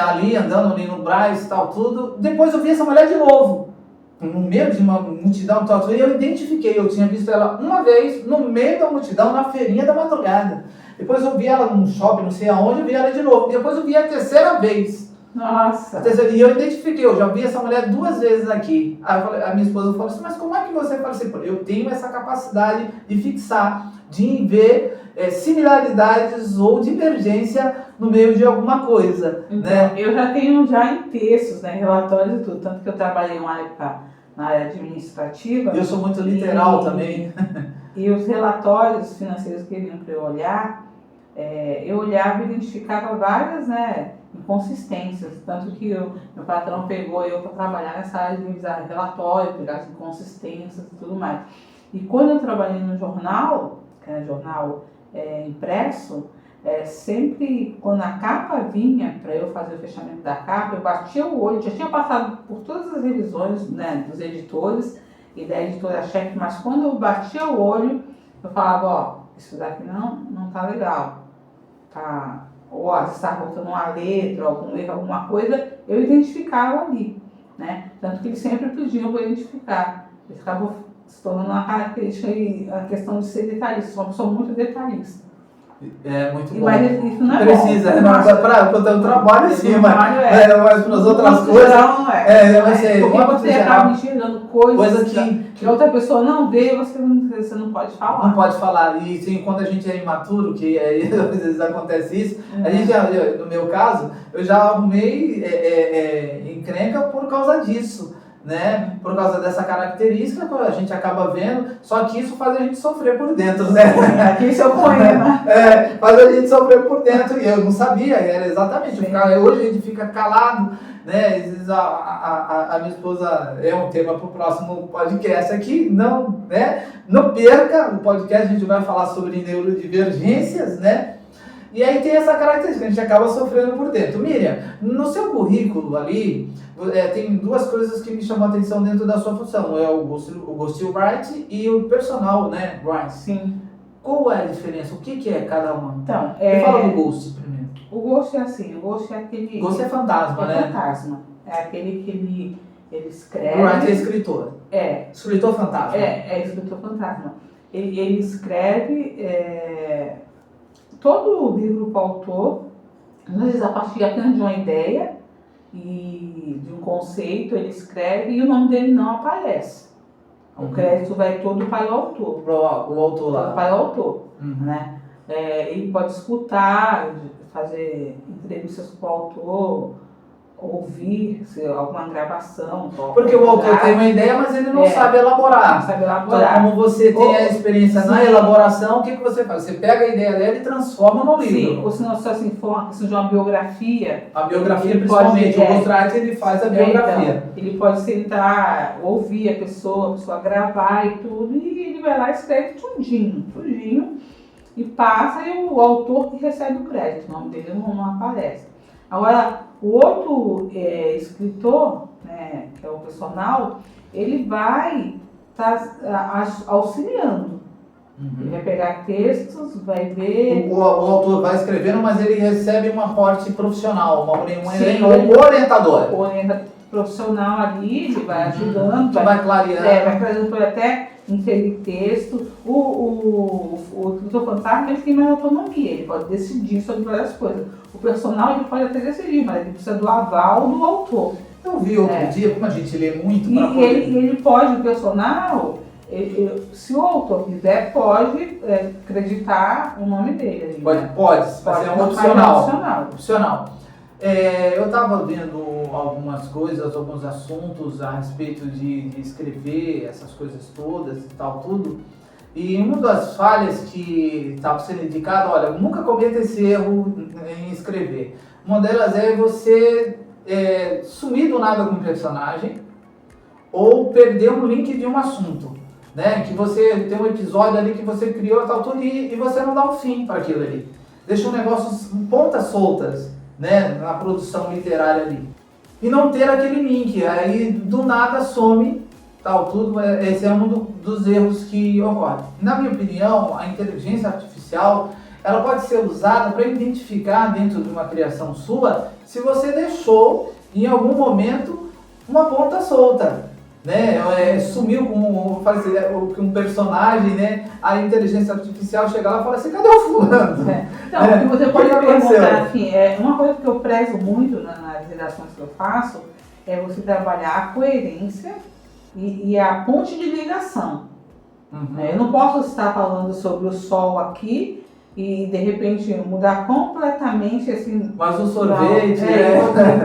ali, andando ali no Brás e tal, tudo. Depois eu vi essa mulher de novo. No meio de uma multidão, e eu identifiquei, eu tinha visto ela uma vez no meio da multidão, na feirinha da madrugada. Depois eu vi ela num shopping, não sei aonde, eu vi ela de novo. Depois eu vi a terceira vez. Nossa! E eu identifiquei, eu já vi essa mulher 2 vezes aqui. Aí a minha esposa falou assim, mas como é que você fala assim? Eu tenho essa capacidade de fixar, de ver similaridades ou divergência no meio de alguma coisa. Então, né? eu já tenho já em textos, né, relatórios e tudo, tanto que eu trabalhei uma época na área administrativa. Eu sou muito literal também. E os relatórios financeiros que vinham para eu olhar, eu olhava e identificava várias, né, inconsistências, tanto que meu patrão pegou eu para trabalhar nessa área de revisar relatório, pegar as inconsistências e tudo mais. E quando eu trabalhei no jornal, que era jornal impresso, sempre quando a capa vinha para eu fazer o fechamento da capa, eu batia o olho, já tinha passado por todas as revisões, né, dos editores e da editora-chefe, mas quando eu batia o olho, eu falava, ó, isso daqui não tá legal, tá? Ou às vezes está faltando uma letra, algum erro, alguma coisa, eu identificava ali, né? Tanto que eles sempre pediam para identificar. Eles acabou se tornando uma característica aí, a questão de ser detalhista, sou uma pessoa muito detalhista. É muito bom. Mas isso não é precisa, bom. Para o trabalho sim, mas para as outras no coisas. geral, não é. Porque Porque você acaba enxergando coisas que outra pessoa não vê, você não pode falar. Não pode falar. E sim, quando a gente é imaturo, que às vezes acontece isso, a gente no meu caso, eu já arrumei encrenca por causa disso. Né? Por causa dessa característica, a gente acaba vendo, só que isso faz a gente sofrer por dentro, né? Aqui esse é o poema. Faz a gente sofrer por dentro, e eu não sabia, era exatamente, hoje a gente fica calado, né? Às vezes a minha esposa é um tema para o próximo podcast aqui, não perca o podcast, a gente vai falar sobre neurodivergências, né? E aí tem essa característica, a gente acaba sofrendo por dentro. Miriam, no seu currículo ali, tem 2 coisas que me chamam a atenção dentro da sua função. É o Ghostwriting e o Personal, né? Writing. Sim. Qual é a diferença? O que é cada uma? Então, Me fala do Ghost primeiro. O Ghost é assim, o Ghost é aquele... Ghost é fantasma, né? É fantasma. É aquele que ele escreve... O Wright é escritor. Escritor fantasma. Escritor fantasma. Ele escreve... todo o livro para o autor, às vezes a partir apenas de uma ideia e de um conceito, ele escreve e o nome dele não aparece. O crédito vai todo para o autor. O autor lá. Para o autor. Né? Ele pode escutar, fazer entrevistas com o autor, ouvir alguma gravação. Porque o autor tem uma ideia, mas ele não sabe elaborar. Não sabe elaborar. Então, como você tem a experiência na elaboração, o que você faz? Você pega a ideia dela e transforma no livro. Sim, ou se não, se assim for uma questão de uma biografia. A biografia, principalmente. O Ghostwriter, ele faz a biografia. Então, ele pode sentar, ouvir a pessoa gravar e tudo, e ele vai lá e escreve tudinho, e passa, e o autor que recebe o crédito. O nome dele não aparece. Agora, o outro escritor, né, que é o personal, ele vai estar auxiliando. Ele vai pegar textos, vai ver... O autor vai escrevendo, mas ele recebe um aporte profissional, um orientador. O orientador profissional ali, ele vai ajudando. Vai clareando. Vai clareando até inserir texto. O escritor fantasma, ele tem mais autonomia, ele pode decidir sobre várias coisas. O personal, ele pode até decidir, mas ele precisa do aval do autor. Eu vi outro dia, como a gente lê muito... E ele pode, o personal... se o autor quiser, pode acreditar o nome dele. Pode ser um opcional. Eu estava vendo algumas coisas, alguns assuntos a respeito de escrever, essas coisas todas e tal, tudo. E uma das falhas que estava sendo indicada, olha, nunca cometa esse erro em escrever. Uma delas é você sumir do nada com um personagem ou perder um link de um assunto. Né? Que você tem um episódio ali que você criou tal tudo e você não dá um fim para aquilo ali. Deixa um negócio pontas soltas, né? Na produção literária ali. E não ter aquele link, aí do nada some tal tudo. Esse é um dos erros que ocorre. Na minha opinião, a inteligência artificial ela pode ser usada para identificar dentro de uma criação sua se você deixou em algum momento uma ponta solta. né? Sumiu com um personagem, né? A inteligência artificial chega lá e fala assim, cadê o fulano? Então, você pode que perguntar, assim, uma coisa que eu prezo muito nas redações que eu faço é você trabalhar a coerência e a ponte de ligação. Eu não posso estar falando sobre o sol aqui e de repente mudar completamente assim. Mas o sorvete,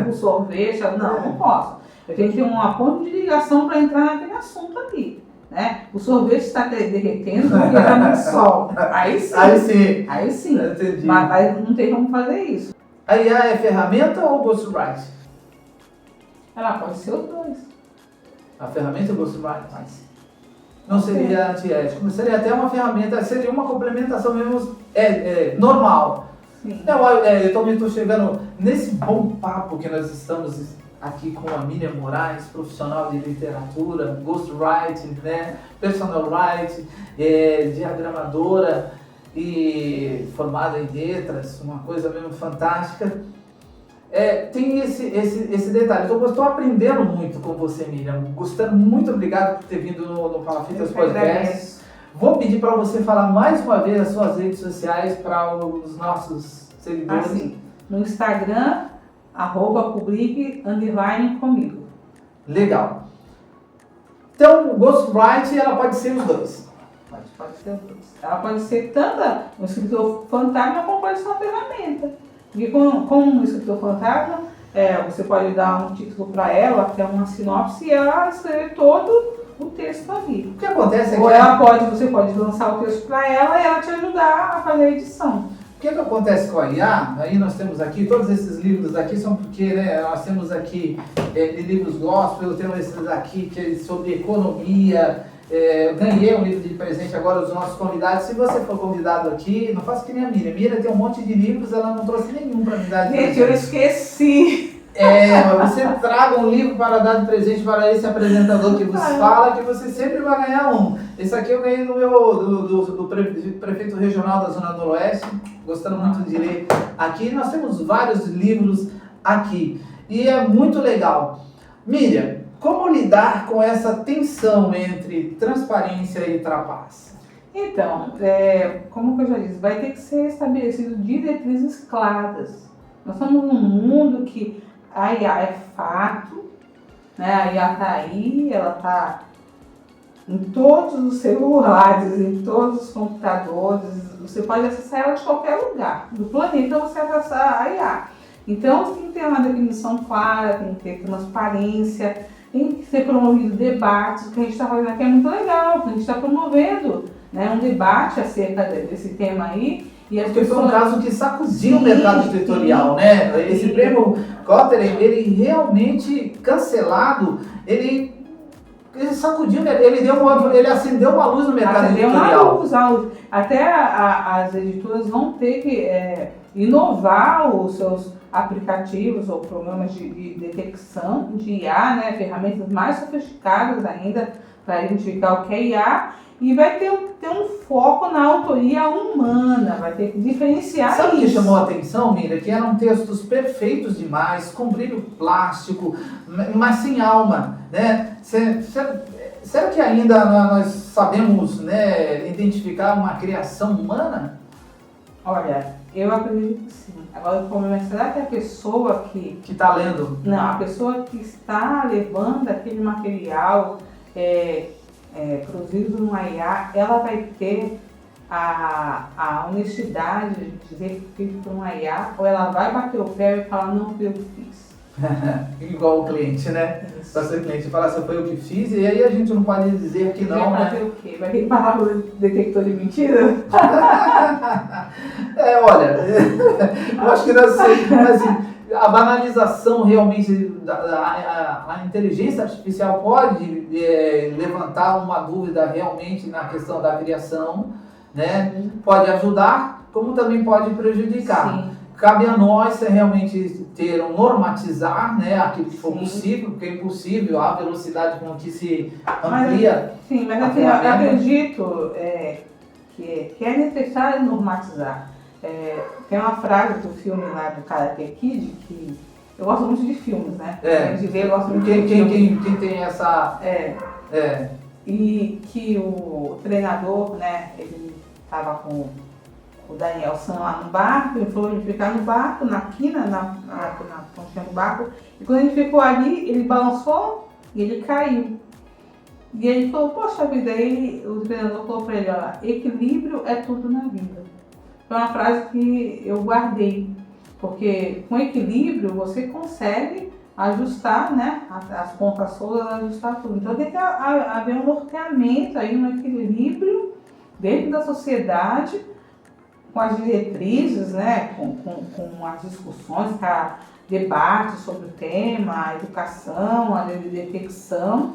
o sorvete, não posso. Eu tenho que ter uma ponte de ligação para entrar naquele assunto ali. Né? O sorvete está derretendo porque está no sol. Aí sim. Aí sim. Entendi. Mas não tem como fazer isso. A IA é ferramenta ou ghostwriting? Ela pode ser os dois. A ferramenta ou ghostwriting? Não seria antiético, seria até uma ferramenta, seria uma complementação mesmo normal. Sim. Eu também estou chegando nesse bom papo que nós estamos aqui com a Miriam Moraes, profissional de literatura, ghostwriting, né, personal writing, diagramadora e formada em letras, uma coisa mesmo fantástica. Tem esse detalhe. Então, eu estou aprendendo muito com você, Miriam. Gostando, muito obrigado por ter vindo no Palafitas Podcast. Vou pedir para você falar mais uma vez as suas redes sociais para os nossos seguidores. Assim, no Instagram, @publique_comigo. Legal. Então, o ghostwriting, ela pode ser os dois. Pode ser os dois. Ela pode ser tanto um escritor fantasma como pode ser uma ferramenta. Porque como um escritor fantasma, você pode dar um título para ela, que é uma sinopse, e ela escrever todo o texto ali. O que acontece é Ou você pode lançar o texto para ela e ela te ajudar a fazer a edição. O que acontece com a IA? Aí nós temos aqui, todos esses livros aqui são porque, né, nós temos aqui livros gospel, temos esses aqui que é sobre economia. Ganhei um livro de presente agora dos nossos convidados. Se você for convidado aqui, não faça que nem a Miriam. A Miriam tem um monte de livros, ela não trouxe nenhum para me dar de presente. Gente, eu esqueci. Mas você traga um livro para dar de presente para esse apresentador que vos fala, que você sempre vai ganhar um. Esse aqui eu ganhei do prefeito regional da Zona Noroeste, gostando muito de ler. Aqui nós temos vários livros aqui e é muito legal. Miriam, como lidar com essa tensão entre transparência e trapaça? Então, como eu já disse, vai ter que ser estabelecido diretrizes claras. Nós estamos num mundo que a IA é fato, né? A IA está aí, ela está em todos os celulares, em todos os computadores, você pode acessar ela de qualquer lugar do planeta, você acessar a IA. Então, tem que ter uma definição clara, tem que ter transparência, tem que ser promovido debates. O que a gente está fazendo aqui é muito legal, porque a gente está promovendo, né, um debate acerca desse tema aí. E as Porque foi um caso que sacudiu o mercado editorial, né? Esse prêmio Kotler, ele realmente cancelado, ele sacudiu, ele acendeu uma luz no mercado editorial. Até as editoras vão ter que inovar os seus aplicativos ou programas de detecção de IA, né? Ferramentas mais sofisticadas ainda para identificar o que é IA. E vai ter um foco na autoria humana, vai ter que diferenciar isso. Sabe o que chamou a atenção, Miriam? Que eram textos perfeitos demais, com brilho plástico, mas sem alma, né? Será que ainda nós sabemos, né, identificar uma criação humana? Olha, eu acredito que sim. Agora, o problema é, será que a pessoa que está lendo? Não, a pessoa que está levando aquele material produzido numa IA, ela vai ter a honestidade de dizer que fez por uma IA, ou ela vai bater o pé e falar, não fui eu que fiz. Igual o cliente, né? Para ser cliente falar, se foi eu que fiz, e aí a gente não pode dizer que não, vai fazer o quê? Vai ter que parar o detector de mentira? Olha, eu acho que assim, a banalização realmente, a inteligência artificial pode levantar uma dúvida realmente na questão da criação, né? Pode ajudar, como também pode prejudicar. Sim. Cabe a nós realmente normatizar, né, aquilo que for possível, porque é impossível a velocidade com que se amplia. Mas assim, eu acredito que é necessário normatizar. Tem uma frase do filme lá do Karate Kid que Eu gosto muito de filmes, né? De ver, eu gosto muito de filmes. Quem tem essa... E que o treinador, né, ele estava com o Daniel San lá no barco, ele falou de ficar no barco, na quina, na pontinha do barco, e quando ele ficou ali, ele balançou e ele caiu. E ele falou, poxa vida, aí o treinador falou para ele, olha, equilíbrio é tudo na vida. Foi uma frase que eu guardei, porque com equilíbrio você consegue ajustar, né, as pontas soltas, ajustar tudo. Então tem que haver um norteamento aí, um equilíbrio dentro da sociedade, com as diretrizes, né, com as discussões, debates sobre o tema, a educação, a detecção,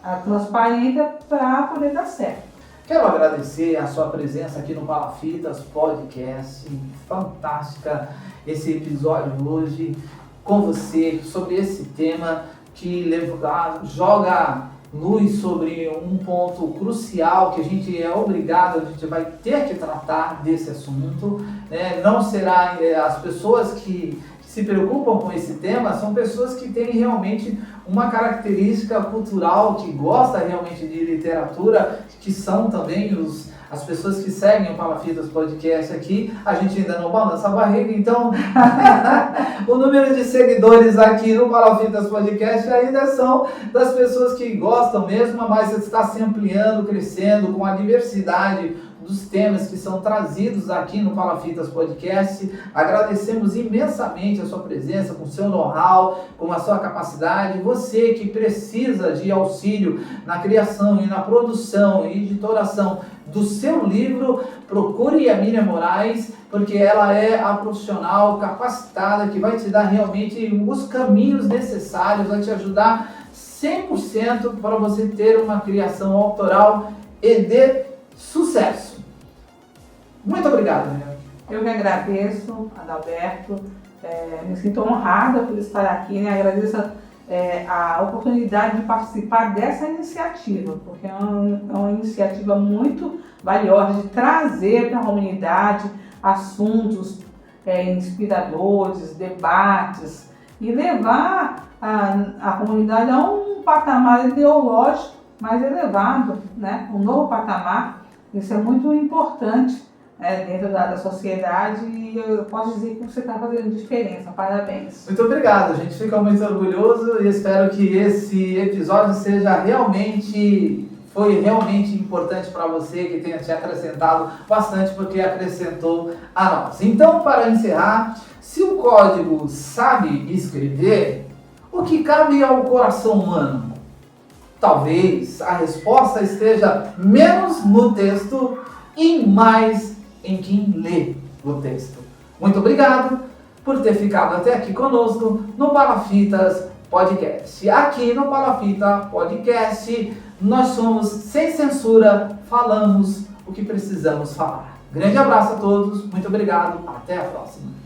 a transparência para poder dar certo. Quero agradecer a sua presença aqui no Palafitas Podcast. Fantástica esse episódio hoje com você sobre esse tema que joga luz sobre um ponto crucial que a gente é obrigado, a gente vai ter que tratar desse assunto, né? Não será as pessoas que se preocupam com esse tema, são pessoas que têm realmente uma característica cultural, que gostam realmente de literatura, que são também as pessoas que seguem o Palafitas Podcast aqui. A gente ainda não balança a barriga, então o número de seguidores aqui no Palafitas Podcast ainda são das pessoas que gostam mesmo, mas está se ampliando, crescendo com a diversidade dos temas que são trazidos aqui no Palafitas Podcast. Agradecemos imensamente a sua presença, com o seu know-how, com a sua capacidade. Você que precisa de auxílio na criação e na produção e editoração do seu livro, procure a Miriam Moraes, porque ela é a profissional capacitada que vai te dar realmente os caminhos necessários, vai te ajudar 100% para você ter uma criação autoral e de sucesso. Muito obrigado, Miriam. Eu que agradeço, Adalberto, me sinto honrada por estar aqui, né? Agradeço a oportunidade de participar dessa iniciativa, porque é uma iniciativa muito valiosa de trazer para a comunidade assuntos inspiradores, debates e levar a comunidade a um patamar ideológico mais elevado, né? Um novo patamar. Isso é muito importante dentro da sociedade e eu posso dizer que você está fazendo diferença. Parabéns. Muito obrigado, a gente fica muito orgulhoso e espero que esse episódio foi realmente importante para você, que tenha te acrescentado bastante, porque acrescentou a nós. Então, para encerrar, se o código sabe escrever, o que cabe ao coração humano? Talvez a resposta esteja menos no texto e mais em quem lê o texto. Muito obrigado por ter ficado até aqui conosco no Palafitas Podcast. Aqui no Palafita Podcast, nós somos sem censura, falamos o que precisamos falar. Grande abraço a todos, muito obrigado, até a próxima.